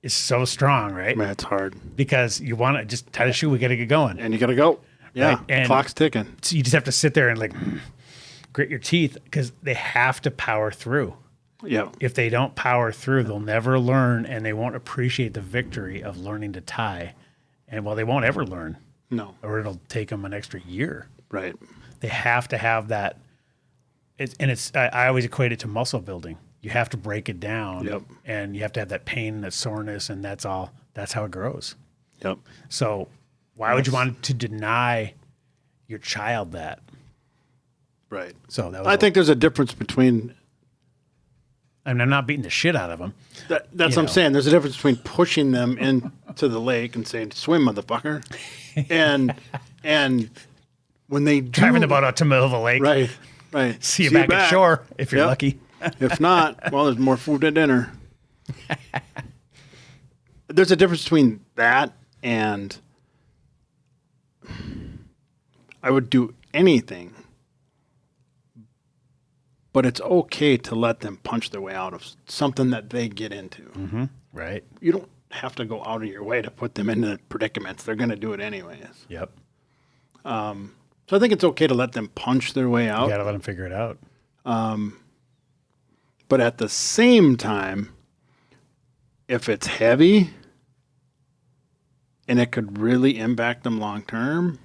is so strong, right? Man, it's hard. Because you want to just tie the shoe, we got to get going. And you got to go. Yeah, Right? And clock's ticking. so you just have to sit there and grit your teeth because they have to power through. Yeah. If they don't power through, they'll never learn and they won't appreciate the victory of learning to tie. And they won't ever learn. No. Or it'll take them an extra year. Right. They have to have that. I always equate it to muscle building. You have to break it down. Yep. And you have to have that pain, that soreness, and that's all. That's how it grows. Yep. So why would you want to deny your child that? Right. So that was I think there's a difference between. I'm not beating the shit out of them. That's what I'm saying. There's a difference between pushing them into the lake and saying, "Swim, motherfucker," and when they Driving the boat out to middle of the lake. right, right. See you back at shore if you're Yep. lucky. If not, well, there's more food at dinner. There's a difference between that and I would do anything, but it's okay to let them punch their way out of something that they get into. Mm-hmm. Right. You don't have to go out of your way to put them into predicaments. They're going to do it anyways. Yep. So I think it's okay to let them punch their way out. You got to let them figure it out. But at the same time, if it's heavy and it could really impact them long term,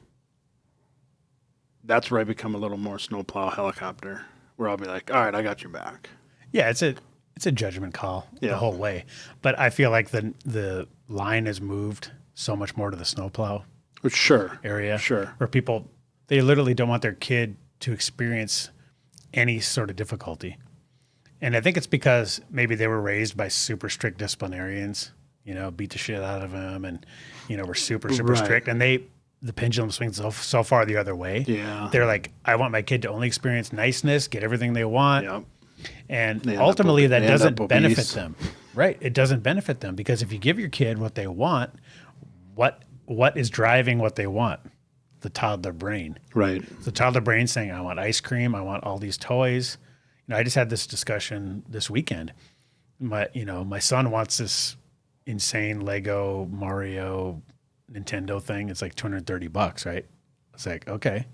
that's where I become a little more snowplow helicopter, where I'll be like, all right, I got your back. Yeah, it's a judgment call the whole way. But I feel like the line has moved so much more to the snowplow Sure. area. Sure. Where people, they literally don't want their kid to experience any sort of difficulty. And I think it's because maybe they were raised by super strict disciplinarians, beat the shit out of them and, were super, super Right. strict. And the pendulum swings so far the other way. Yeah. They're like, I want my kid to only experience niceness, get everything they want. Yep. And They end ultimately up- that they end doesn't up benefit obese. them. Right. It doesn't benefit them because if you give your kid what they want, what is driving what they want? The toddler brain. Right. The toddler brain saying, I want ice cream. I want all these toys. I just had this discussion this weekend. My son wants this insane Lego Mario Nintendo thing. It's like $230, right? It's like, okay,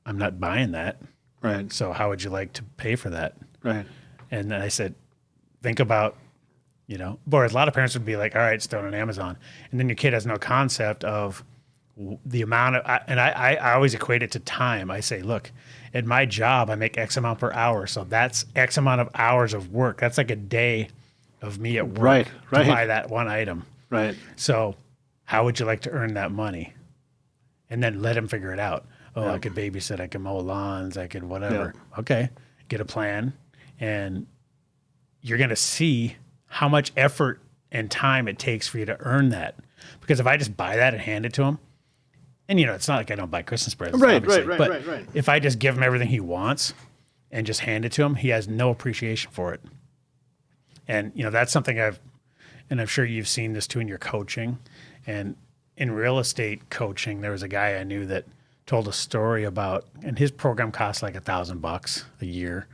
I'm not buying that. Right. So how would you like to pay for that? Right. And then I said, think about, a lot of parents would be like, all right, it's thrown on Amazon. And then your kid has no concept of the amount of, I always equate it to time. I say, look, at my job, I make X amount per hour. So that's X amount of hours of work. That's like a day of me at work Right. to buy that one item. Right. So how would you like to earn that money? And then let him figure it out. Oh, Yeah. I could babysit, I could mow lawns, I could whatever. Yeah. Okay, get a plan. And you're going to see how much effort and time it takes for you to earn that. Because if I just buy that and hand it to him, and it's not like I don't buy Christmas presents, Right, obviously, right, but right. if I just give him everything he wants and just hand it to him, he has no appreciation for it. And, that's something I'm sure you've seen this too in your coaching. And in real estate coaching, there was a guy I knew that told a story about, and his program cost like $1,000 a year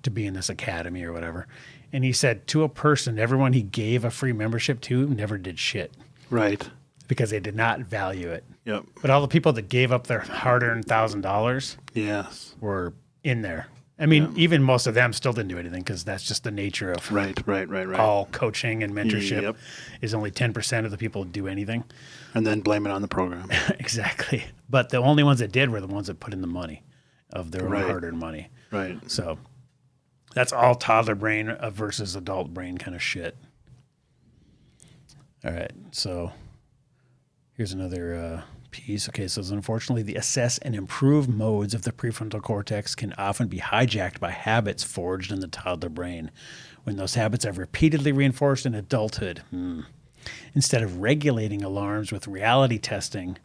to be in this academy or whatever. And he said to a person, everyone he gave a free membership to never did shit Right. because they did not value it. Yep. But all the people that gave up their hard-earned $1,000 Yes. were in there. I mean, even most of them still didn't do anything because that's just the nature of Right. all coaching and mentorship. Yep. Is only 10% of the people do anything. And then blame it on the program. Exactly. But the only ones that did were the ones that put in the money of their own hard-earned money. Right. So that's all toddler brain versus adult brain kind of shit. All right. So here's another piece. Okay. So unfortunately, the assess and improve modes of the prefrontal cortex can often be hijacked by habits forged in the toddler brain when those habits are repeatedly reinforced in adulthood. Instead of regulating alarms with reality testing,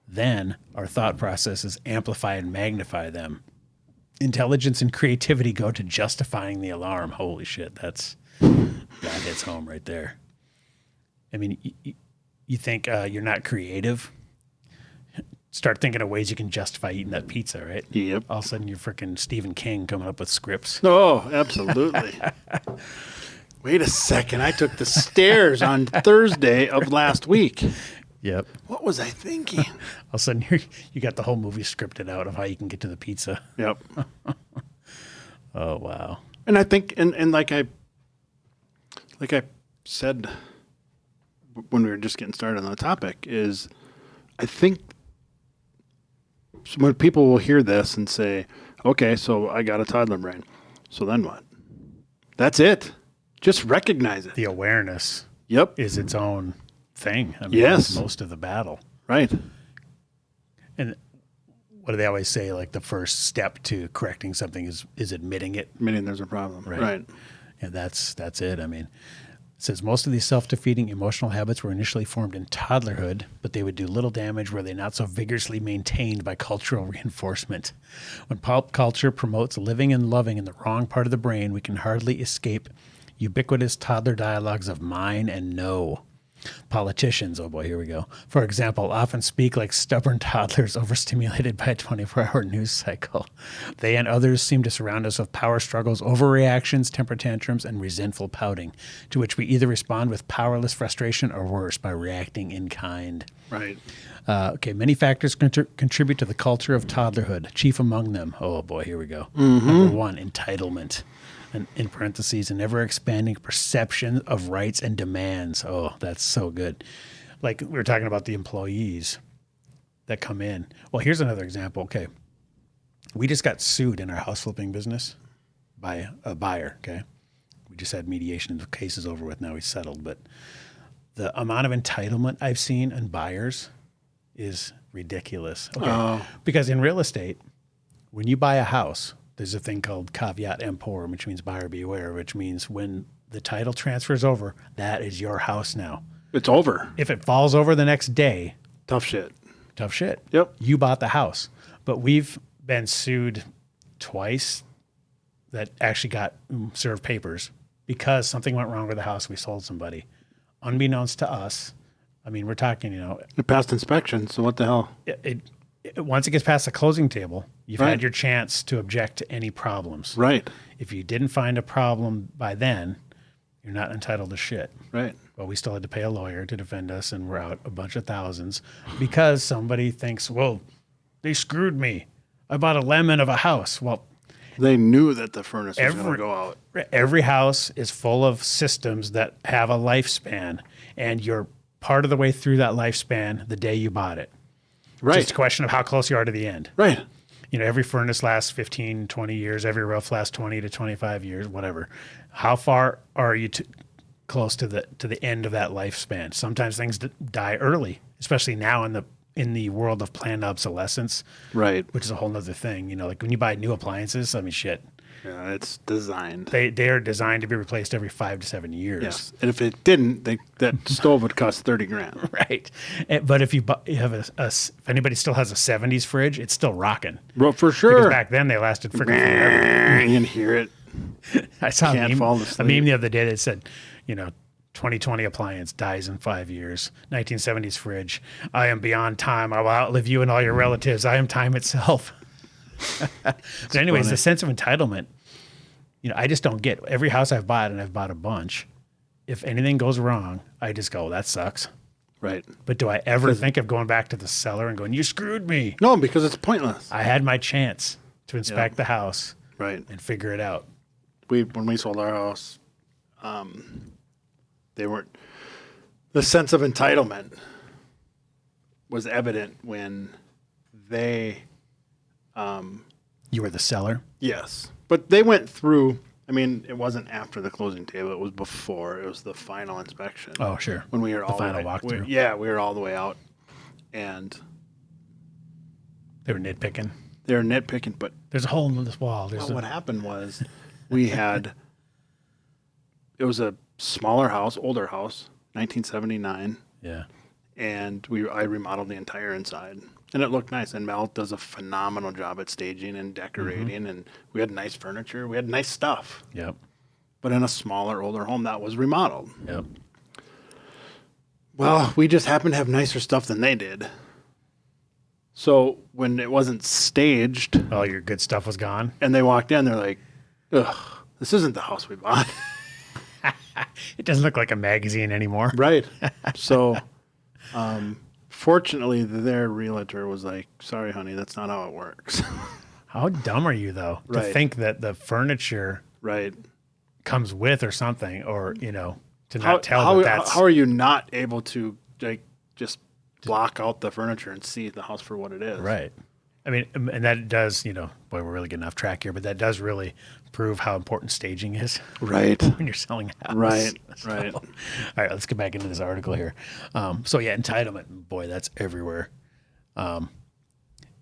then our thought processes amplify and magnify them. Intelligence and creativity go to justifying the alarm. Holy shit, that hits home right there. I mean, you think you're not creative? Start thinking of ways you can justify eating that pizza, right? Yep. All of a sudden, you're freaking Stephen King coming up with scripts. Oh, absolutely. Wait a second. I took the stairs on Thursday of last week. Yep. What was I thinking? All of a sudden, you got the whole movie scripted out of how you can get to the pizza. Yep. Oh, wow. And I think, and like I said when we were just getting started on the topic, is I think when people will hear this and say, okay, so I got a toddler brain. So then what? That's it. Just recognize it. The awareness Yep. is its own thing. I mean, Yes. it's most of the battle. Right. And what do they always say? Like the first step to correcting something is admitting it. Admitting there's a problem. Right. And that's it. I mean, it says most of these self-defeating emotional habits were initially formed in toddlerhood, but they would do little damage were they not so vigorously maintained by cultural reinforcement. When pop culture promotes living and loving in the wrong part of the brain, we can hardly escape ubiquitous toddler dialogues of mine and no. Politicians, oh boy, here we go, for example, often speak like stubborn toddlers overstimulated by a 24-hour news cycle. They and others seem to surround us with power struggles, overreactions, temper tantrums, and resentful pouting, to which we either respond with powerless frustration or worse, by reacting in kind. Right. Okay, many factors contribute to the culture of toddlerhood, chief among them, oh boy, here we go. Number one, entitlement. And in parentheses, an ever-expanding perception of rights and demands. Oh, that's so good. Like we were talking about the employees that come in. Well, here's another example. Okay. We just got sued in our house flipping business by a buyer, okay? We just had mediation. The case is over with. Now he's settled. But the amount of entitlement I've seen in buyers is ridiculous. Okay. Because in real estate, when you buy a house, there's a thing called caveat emptor, which means buyer beware, which means when the title transfers over, that is your house now. It's over. If it falls over the next day, Tough shit. tough shit. Yep. You bought the house. But we've been sued twice that actually got served papers because something went wrong with the house. We sold somebody. Unbeknownst to us, I mean, we're talking, It passed inspection, so what the hell? Once it gets past the closing table, you've had your chance to object to any problems. Right. If you didn't find a problem by then, you're not entitled to shit. Right. Well, we still had to pay a lawyer to defend us, and we're out a bunch of thousands because somebody thinks, well, they screwed me. I bought a lemon of a house. Well, They knew that the furnace was going to go out. every house is full of systems that have a lifespan, and you're part of the way through that lifespan the day you bought it. Right. It's just a question of how close you are to the end. Right. Every furnace lasts 15, 20 years. Every roof lasts 20 to 25 years, whatever. How far are you close to the end of that lifespan? Sometimes things die early, especially now in the world of planned obsolescence. Right. Which is a whole nother thing. Like when you buy new appliances, I mean, shit. Yeah, it's designed. They are designed to be replaced every 5 to 7 years. Yes. And if it didn't, that stove would cost $30,000. Right. But if you have if anybody still has a 70s fridge, it's still rocking. Well, for sure. Because back then they lasted freaking forever. You can hear it. I saw Can't fall a asleep. meme the other day that said, 2020 appliance dies in 5 years. 1970s fridge. I am beyond time. I will outlive you and all your relatives. I am time itself. But anyways, funny. the sense of entitlement, I just don't get every house I've bought, and I've bought a bunch. If anything goes wrong, I just go, that sucks. Right. But do I ever think of going back to the seller and going, you screwed me? No, because it's pointless. I had my chance to inspect the house and figure it out. When we sold our house, they weren't. The sense of entitlement was evident when they. You were the seller? Yes, but they went through. I mean, it wasn't after the closing table; it was before. It was the final inspection. Oh, sure. When we were all final the way, walkthrough. We were all the way out, and they were nitpicking. But there's a hole in this wall. What happened was, we had. It was a smaller house, older house, 1979. Yeah. And I remodeled the entire inside, and it looked nice. And Mel does a phenomenal job at staging and decorating, and we had nice furniture, we had nice stuff. Yep. But in a smaller, older home that was remodeled. Yep. Well, we just happened to have nicer stuff than they did. So when it wasn't staged, all your good stuff was gone, and they walked in, they're like, "Ugh, this isn't the house we bought." It doesn't look like a magazine anymore. Right. So. Fortunately, their realtor was like, "Sorry, honey, that's not how it works." How dumb are you, though, to think that the furniture comes with or something, or to not tell that's... How are you not able to just block out the furniture and see the house for what it is? Right. I mean, and that does, boy, we're really getting off track here, but that does really prove how important staging is. Right. When you're selling a house. Right. So, right. All right, let's get back into this article here. So yeah, entitlement, boy, that's everywhere. And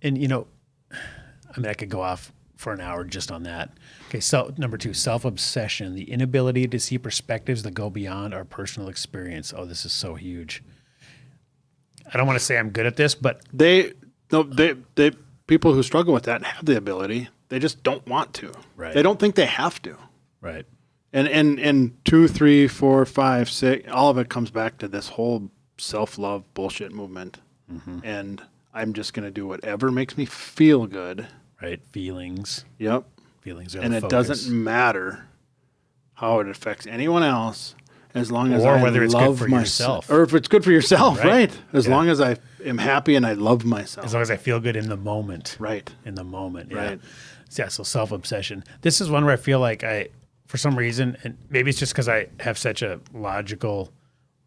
I could go off for an hour just on that. Okay. So number 2, self-obsession, the inability to see perspectives that go beyond our personal experience. Oh, this is so huge. I don't want to say I'm good at this, but people who struggle with that have the ability. They just don't want to. Right. They don't think they have to. Right. And 2, 3, 4, 5, 6, all of it comes back to this whole self-love bullshit movement. Mm-hmm. And I'm just going to do whatever makes me feel good. Right. Feelings. Yep. Feelings are and the it focus. Doesn't matter how it affects anyone else, as long as or I whether it's love good for yourself, or if it's good for yourself, right? As long as I am happy and I love myself, as long as I feel good in the moment, right? In the moment, right? Yeah. So self-obsession. This is one where I feel like for some reason, and maybe it's just because I have such a logical,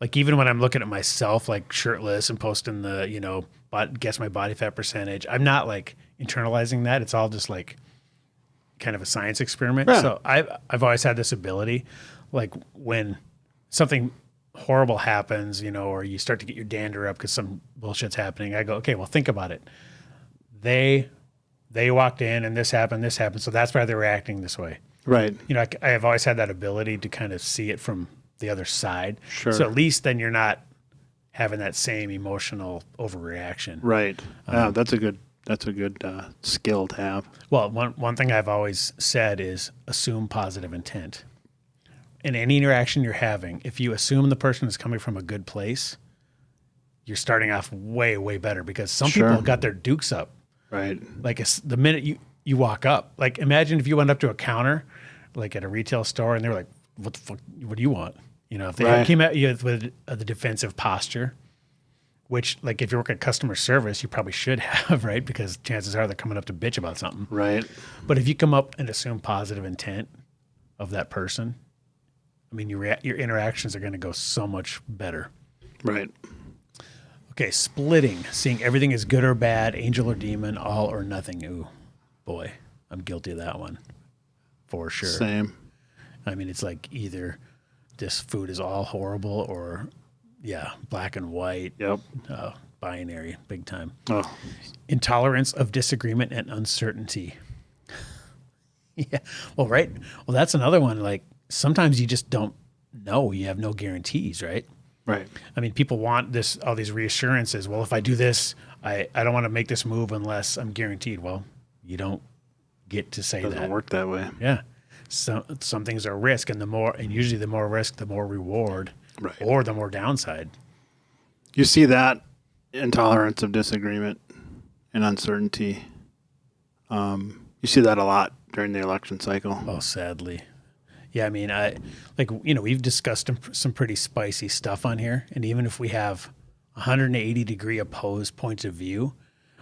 like even when I'm looking at myself, like shirtless and posting the, guess my body fat percentage, I'm not like internalizing that. It's all just like kind of a science experiment. Yeah. So I've always had this ability, like when something horrible happens, or you start to get your dander up because some bullshit's happening, I go, okay, well, think about it. They walked in and this happened. So that's why they're reacting this way. Right. I have always had that ability to kind of see it from the other side. Sure. So at least then you're not having that same emotional overreaction. Right. That's a good skill to have. Well, one thing I've always said is assume positive intent. In any interaction you're having, if you assume the person is coming from a good place, you're starting off way, way better because some people got their dukes up. Right. Like the minute you walk up, like imagine if you went up to a counter, like at a retail store, and they were like, "What the fuck? What do you want?" If they came at you with the defensive posture, which like if you work at customer service, you probably should have, right? Because chances are they're coming up to bitch about something. Right. But if you come up and assume positive intent of that person, I mean, your interactions are going to go so much better. Right. Okay, splitting, seeing everything as good or bad, angel or demon, all or nothing. Ooh, boy, I'm guilty of that one, for sure. Same. I mean, it's like either this food is all horrible or, black and white. Yep. Binary, big time. Oh. Intolerance of disagreement and uncertainty. Yeah. Well, right. Well, that's another one. Like sometimes you just don't know. You have no guarantees, right? Right. I mean, people want all these reassurances. Well, if I do this, I don't want to make this move unless I'm guaranteed. Well, you don't get to say that. Doesn't work that way. Yeah. Some things are risk, and usually the more risk, the more reward, right, or the more downside. You see that intolerance of disagreement and uncertainty. You see that a lot during the election cycle. Oh, sadly. Yeah, I mean, we've discussed some pretty spicy stuff on here, and even if we have 180-degree opposed points of view,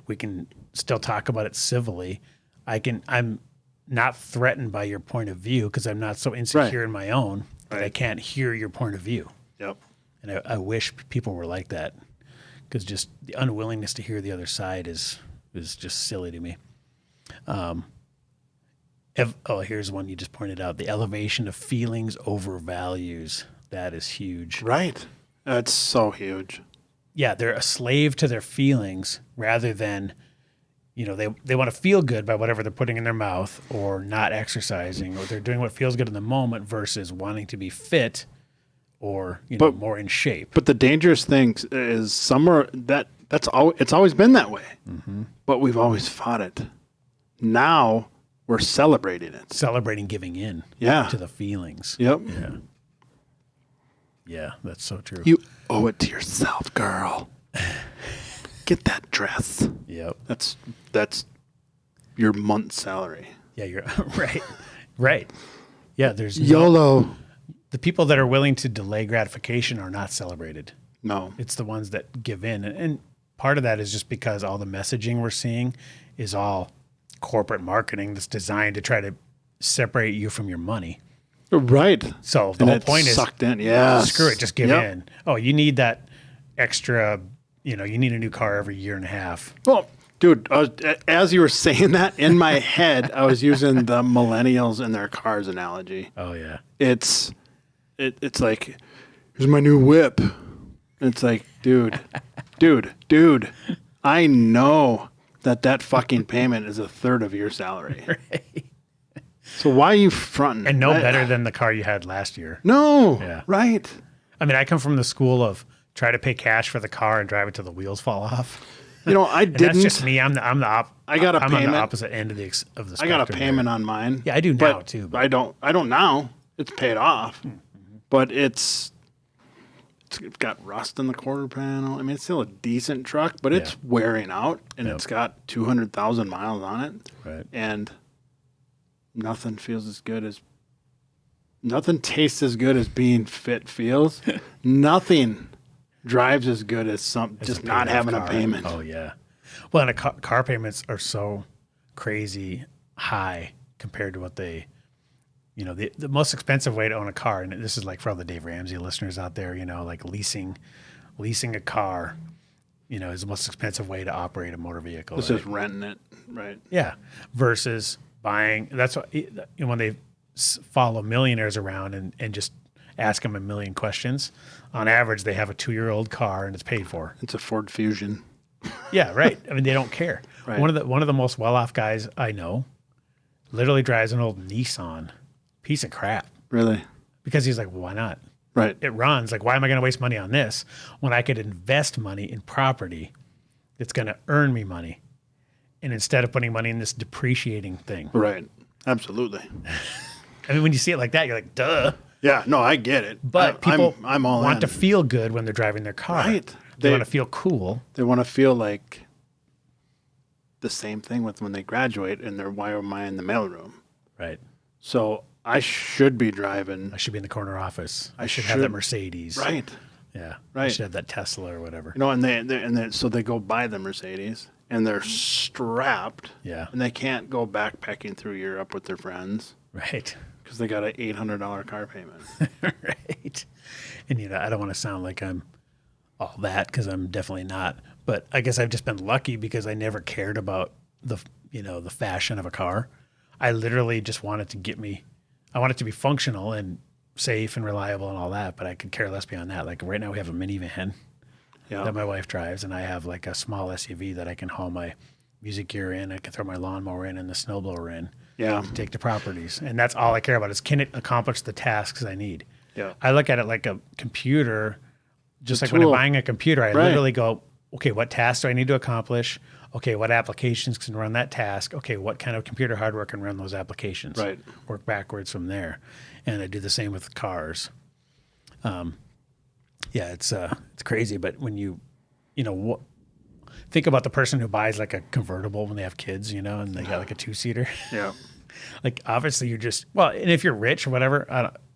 we can still talk about it civilly. I'm not threatened by your point of view because I'm not so insecure in my own that I can't hear your point of view. Yep. And I wish people were like that, because just the unwillingness to hear the other side is just silly to me. Here's one you just pointed out: the elevation of feelings over values. That is huge. Right. That's so huge. Yeah, they're a slave to their feelings rather than, they want to feel good by whatever they're putting in their mouth or not exercising, or they're doing what feels good in the moment versus wanting to be fit or more in shape. But the dangerous thing is it's always been that way. Mm-hmm. But we've always fought it. Now we're celebrating it. Celebrating giving in to the feelings. Yep. Yeah. Yeah, that's so true. You owe it to yourself, girl. Get that dress. Yep. That's your month's salary. Yeah, you're right. Right. Yeah, there's YOLO. The people that are willing to delay gratification are not celebrated. No. It's the ones that give in. And part of that is just because all the messaging we're seeing is all corporate marketing that's designed to try to separate you from your money. Right. So the whole point is sucked in. Yeah. Screw it. Just give in. Oh, you need that extra, you need a new car every year and a half. Well, dude, as you were saying that in my head, I was using the millennials and their cars analogy. Oh yeah. It's like, here's my new whip. It's like, dude, I know that fucking payment is a third of your salary. Right. So why are you fronting? And better than the car you had last year. No. Yeah. Right. I mean, I come from the school of try to pay cash for the car and drive it till the wheels fall off. I didn't. That's just me. I'm on the opposite end of the spectrum. I got a payment on mine. Yeah, I do now too. But I don't now. It's paid off. Mm-hmm. But it's got rust in the quarter panel. I mean, it's still a decent truck, but it's wearing out, and it's got 200,000 miles on it. Right. And nothing tastes as good as being fit feels. Nothing drives as good as just not having a payment. Oh yeah. Well, and car payments are so crazy high compared to what they, the most expensive way to own a car, and this is like for all the Dave Ramsey listeners out there, like leasing a car, is the most expensive way to operate a motor vehicle. It's just renting it, right? Yeah. Versus buying. That's what, when they follow millionaires around and just ask them a million questions, on average, they have a 2-year-old car and it's paid for. It's a Ford Fusion. Yeah, right. I mean, they don't care. Right. One of the most well-off guys I know literally drives an old Nissan piece of crap. Really? Because he's like, well, why not? Right. It runs. Like, why am I going to waste money on this when I could invest money in property that's going to earn me money, and instead of putting money in this depreciating thing? Right. Absolutely. I mean, when you see it like that, you're like, duh. Yeah, no, I get it. But people I'm all want to feel good when they're driving their car. Right. They want to feel cool. They want to feel like the same thing with when they graduate and they're, why am I in the mailroom? Right. So I should be driving. I should be in the corner office. I should have that Mercedes. Right. Yeah. Right. I should have that Tesla or whatever. So they go buy the Mercedes and they're strapped. Yeah. And they can't go backpacking through Europe with their friends. Right. Because they got an $800 car payment. Right. And, I don't want to sound like I'm all that, because I'm definitely not. But I guess I've just been lucky because I never cared about the fashion of a car. I literally just wanted to I want it to be functional and safe and reliable and all that, but I could care less beyond that. Like right now we have a minivan that my wife drives, and I have like a small SUV that I can haul my music gear in. I can throw my lawnmower in and the snowblower in. Yeah. To take to properties. And that's all I care about is, can it accomplish the tasks I need? Yeah. I look at it like a computer, just like when I'm buying a computer, I literally go, okay, what tasks do I need to accomplish? Okay, what applications can run that task? Okay, what kind of computer hardware can run those applications? Right. Work backwards from there. And I do the same with cars. It's crazy, but when you think about the person who buys like a convertible when they have kids, and they got like a 2-seater. Yeah. Like, obviously, you're just, well, and if you're rich or whatever,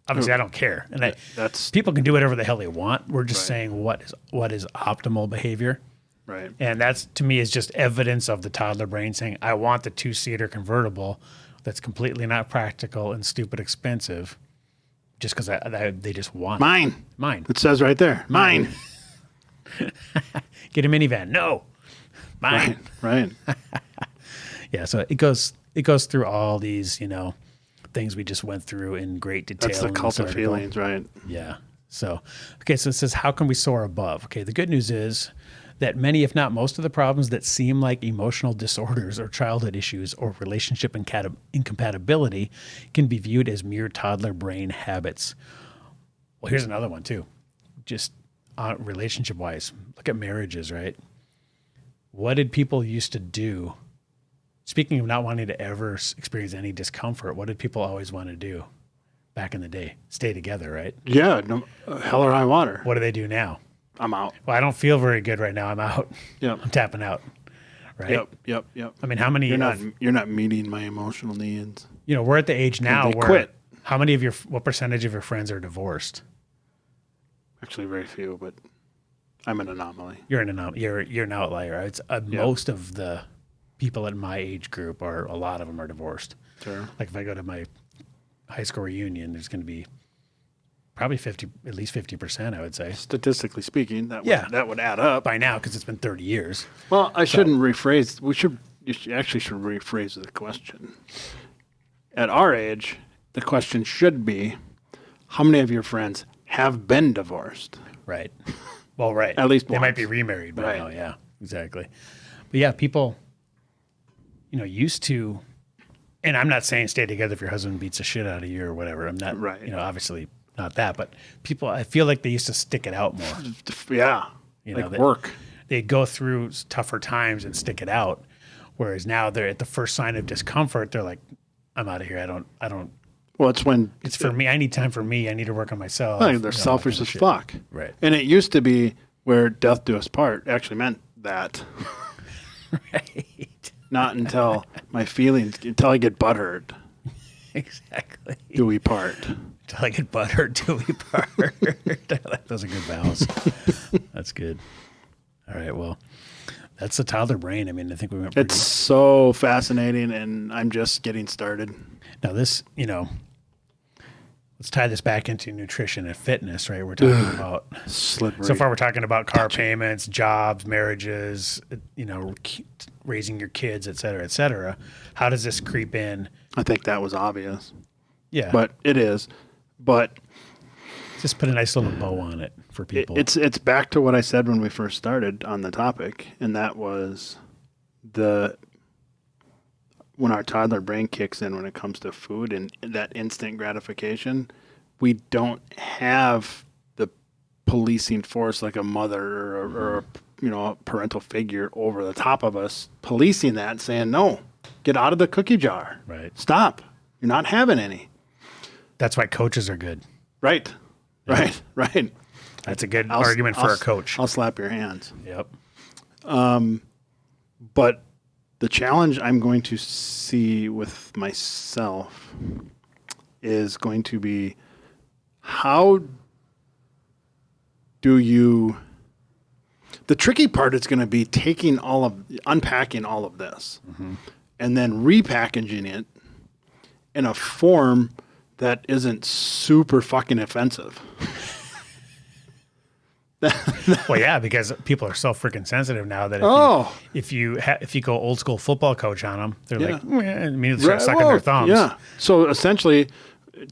obviously, I don't care. And That's people can do whatever the hell they want. We're just Right. saying what is optimal behavior. right. And that's, to me, is just evidence of the toddler brain saying, I want the 2-seater convertible that's completely not practical and stupid expensive just because they just want Mine. It says right there. Mine. Get a minivan. No. Mine. Right. Yeah, so it goes through all these, things we just went through in great detail. That's the in this cult of article. feelings, right? Yeah. So, okay, so it says, how can we soar above? Okay, the good news is that many, if not most of the problems that seem like emotional disorders or childhood issues or relationship incompatibility can be viewed as mere toddler brain habits. Well, here's another one too. Just relationship-wise, look at marriages, right? What did people used to do? Speaking of not wanting to ever experience any discomfort, what did people always want to do back in the day? Stay together, right? Yeah. No, hell or high water. What do they do now? I'm out. Well, I don't feel very good right now. I'm out. Yep. I'm tapping out. Right? Yep. I mean, how many? You're not meeting my emotional needs. We're at the age now they where quit. What percentage of your friends are divorced? Actually, very few, but I'm an anomaly. You're an outlier. It's most of the people in my age group a lot of them are divorced. Sure. Like if I go to my high school reunion, there's going to be probably at least 50%, I would say. Statistically speaking, that would add up By now, because it's been 30 years. Well, I shouldn't rephrase. You should rephrase the question. At our age, the question should be, how many of your friends have been divorced? Right. Well, right. At least they once. might be remarried by Right. now. Yeah, exactly. But yeah, people, used to, and I'm not saying stay together if your husband beats the shit out of you or whatever. I'm not, Right. Obviously not that, but people, I feel like they used to stick it out more. Yeah. Work. They'd go through tougher times and stick it out. Whereas now they're at the first sign of discomfort, they're like, I'm out of here. I don't. Well, it's when It's for me. I need time for me. I need to work on myself. they're selfish as fuck. Right. And it used to be where death do us part actually meant that. Right. Not until until I get butthurt, Exactly. do we part. Till I get butthurt till we part. Those are good vows. That's good. All right. Well, that's the toddler brain. I mean, I think we went pretty. It's so fascinating, and I'm just getting started. Now this, let's tie this back into nutrition and fitness, right? We're talking about Slippery. so far. We're talking about car payments, jobs, marriages, raising your kids, et cetera, et cetera. How does this creep in? I think that was obvious, Yeah, but it is. But just put a nice little bow on it for people. it's back to what I said when we first started on the topic, and that was when our toddler brain kicks in when it comes to food and that instant gratification. We don't have the policing force like a mother or a parental figure over the top of us policing that and saying, no, get out of the cookie jar. Right. Stop. You're not having any. That's why coaches are good. Right. Right. Right. That's a good argument for a coach. I'll slap your hands. Yep. But the challenge I'm going to see with myself is going to be, how do you... The tricky part is going to be unpacking all of this and then repackaging it in a form that isn't super fucking offensive. Well, yeah, because people are so freaking sensitive now that if you go old school football coach on them, they're like, immediately start sucking their thumbs. Yeah. So essentially,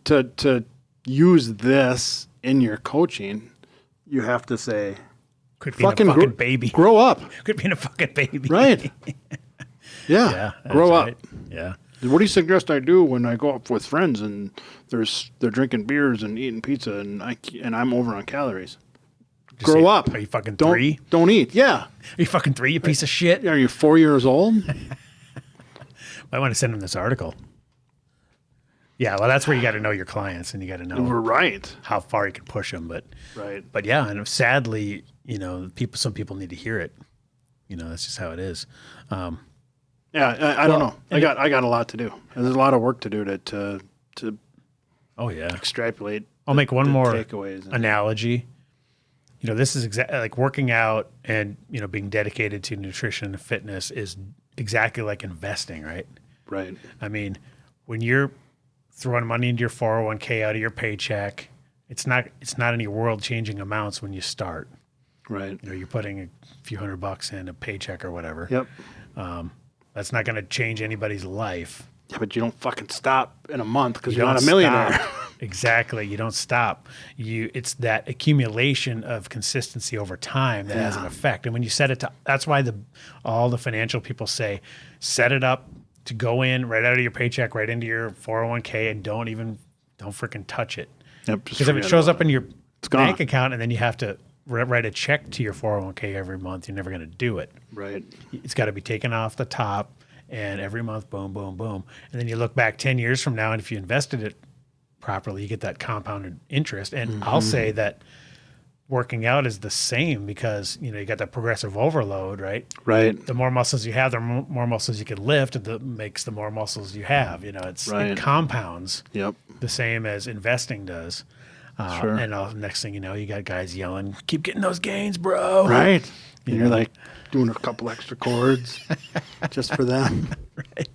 to use this in your coaching, you have to say, Could be in a fucking baby. Grow up. Could be in a fucking baby. Right. Yeah. Grow up. Right. Yeah. What do you suggest I do when I go up with friends and they're drinking beers and eating pizza and I'm over on calories? Grow up. Are you fucking 3? Don't eat. Yeah. Are you fucking 3, you piece of shit? Are you 4 years old? I want to send him this article. Yeah, well, that's where you got to know your clients and you got to know Right. how far you can push them. Right. But yeah, and sadly, some people need to hear it. That's just how it is. And Yeah, I don't know. I got a lot to do. There's a lot of work to do to Oh yeah. extrapolate. I'll make one more takeaways. analogy. You know, this is exactly like working out and, you know, being dedicated to nutrition and fitness is exactly like investing, right? Right. I mean, when you're throwing money into your 401k out of your paycheck, it's not any world-changing amounts when you start. Right. You know, you're putting a few $100 in a paycheck or whatever. Yep. That's not going to change anybody's life. Yeah, but you don't fucking stop in a month because you're don't not a millionaire. stop. Exactly. You don't stop. It's that accumulation of consistency over time that has an effect. And when you set it to, that's why all the financial people say, set it up to go in right out of your paycheck, right into your 401k, and don't freaking touch it. Yep, Because if it shows up in your bank gone. account and then you have to write a check to your 401k every month, you're never going to do it. Right. It's got to be taken off the top, and every month, boom, boom, boom. And then you look back 10 years from now, and if you invested it properly, you get that compounded interest. And I'll say that working out is the same because, you know, you got that progressive overload, right? Right. The more muscles you have, the more muscles you can lift, that makes the more muscles you have. You know, it compounds Yep. the same as investing does. Sure. And next thing you know, you got guys yelling, keep getting those gains, bro. Right. And you're like doing a couple extra chords just for them. Right.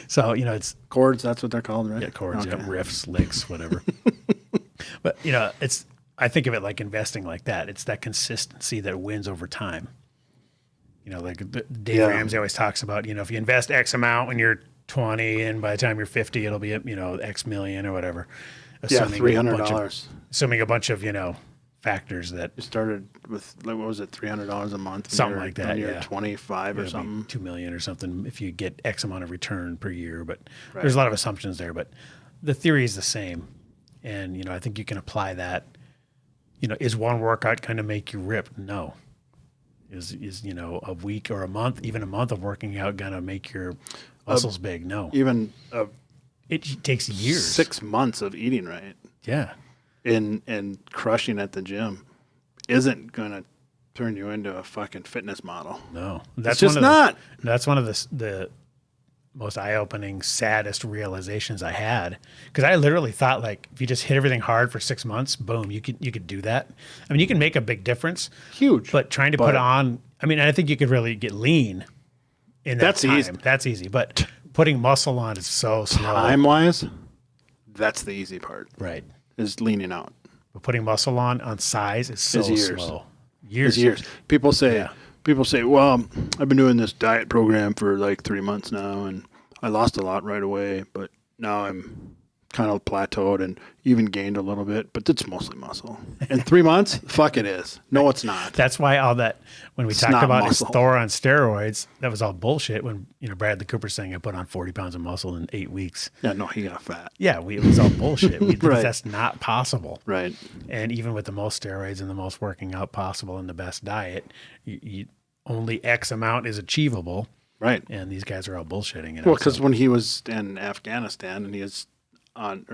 So, you know, it's Chords, that's what they're called, right? yeah, chords, Okay. yeah, riffs, licks, whatever. But, you know, I think of it like investing like that. It's that consistency that wins over time. You know, like Dave Ramsey always talks about, you know, if you invest X amount when you're 20 and by the time you're 50, it'll be, you know, X million or whatever. Yeah, $300. Assuming a bunch of, you know, factors that You started with, like, what was it, $300 a month? Something like that, when you're yeah. 25 or something. 2 million or something if you get X amount of return per year. But there's a lot of assumptions there. But the theory is the same. And, you know, I think you can apply that. You know, is one workout going to make you ripped? No. Is you know, a week or a month, even a month of working out going to make your muscles big? No. Even It takes years. 6 months of eating right Yeah. and crushing at the gym isn't going to turn you into a fucking fitness model. No. It's just not. That's one of the most eye-opening, saddest realizations I had. Because I literally thought, like, if you just hit everything hard for 6 months, boom, you could do that. I mean, you can make a big difference. Huge. But trying to put on, I mean, I think you could really get lean in that That's time. easy. That's easy. But putting muscle on is so slow. Time-wise, that's the easy part, Right. is leaning out. But putting muscle on size is so years. slow. It's years. People say, well, I've been doing this diet program for like 3 months now, and I lost a lot right away, but now I'm kind of plateaued and even gained a little bit, but it's mostly muscle. In 3 months? Fuck it is. No, it's not. That's why all that, when we talked not about muscle. his Thor on steroids, that was all bullshit when, you know, Bradley Cooper saying I put on 40 pounds of muscle in 8 weeks. Yeah, no, he got fat. Yeah, it was all bullshit. Right. That's not possible. Right. And even with the most steroids and the most working out possible and the best diet, you only X amount is achievable. Right. And these guys are all bullshitting it. Well, because when he was in Afghanistan and he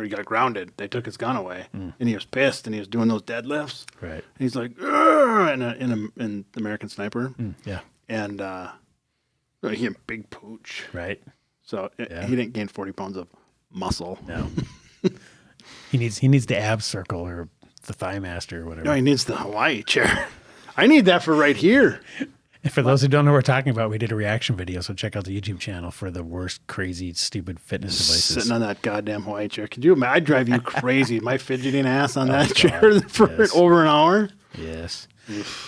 got grounded, they took his gun away, and he was pissed, and he was doing those deadlifts. Right. And he's like, "Urgh," in American Sniper. Yeah. And he had a big pooch. Right. So he didn't gain 40 pounds of muscle. No. he needs the ab circle or the thigh master or whatever. No, he needs the Hawaii chair. I need that for right here. And for those who don't know what we're talking about, we did a reaction video, so check out the YouTube channel for the worst, crazy, stupid fitness devices. Sitting on that goddamn Hawaii chair. Could you imagine? I'd drive you crazy. My fidgeting ass on that chair for over an hour. Yes.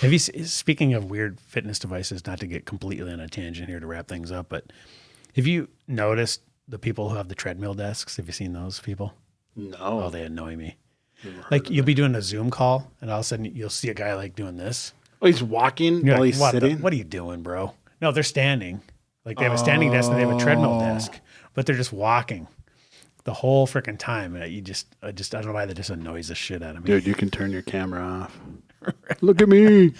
Have you, speaking of weird fitness devices, not to get completely on a tangent here to wrap things up, but have you noticed the people who have the treadmill desks? Have you seen those people? No. Oh, they annoy me. Like you'll be doing a Zoom call and all of a sudden you'll see a guy like doing this. Oh, he's walking You're while like, he's what sitting? what are you doing, bro? No, they're standing. Like they have a standing desk and they have a treadmill desk, but they're just walking the whole freaking time. And I don't know why that just annoys the shit out of me. Dude, you can turn your camera off. Look at me.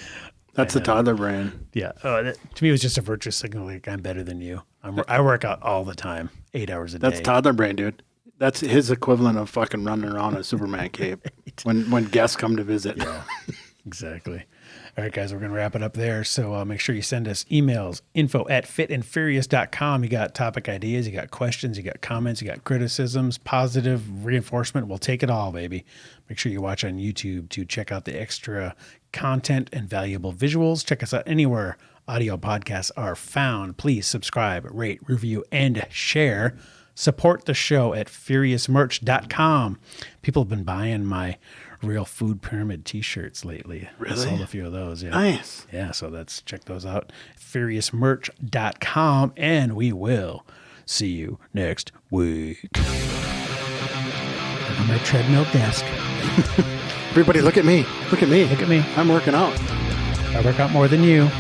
That's the toddler brain. Yeah. To me, it was just a virtuous signal. Like I'm better than you. I work out all the time, 8 hours a day. That's toddler brain, dude. That's his equivalent of fucking running around in a Superman cape when guests come to visit. Yeah, exactly. All right, guys, we're going to wrap it up there. So make sure you send us emails, info@fitandfurious.com. You got topic ideas, you got questions, you got comments, you got criticisms, positive reinforcement. We'll take it all, baby. Make sure you watch on YouTube to check out the extra content and valuable visuals. Check us out anywhere audio podcasts are found. Please subscribe, rate, review, and share. Support the show at furiousmerch.com. People have been buying my Real Food Pyramid t-shirts lately. Really? I sold a few of those. Yeah. Nice. Yeah, so check those out. furiousmerch.com, and we will see you next week. On my treadmill desk. Everybody, look at me. Look at me. Look at me. I'm working out. I work out more than you.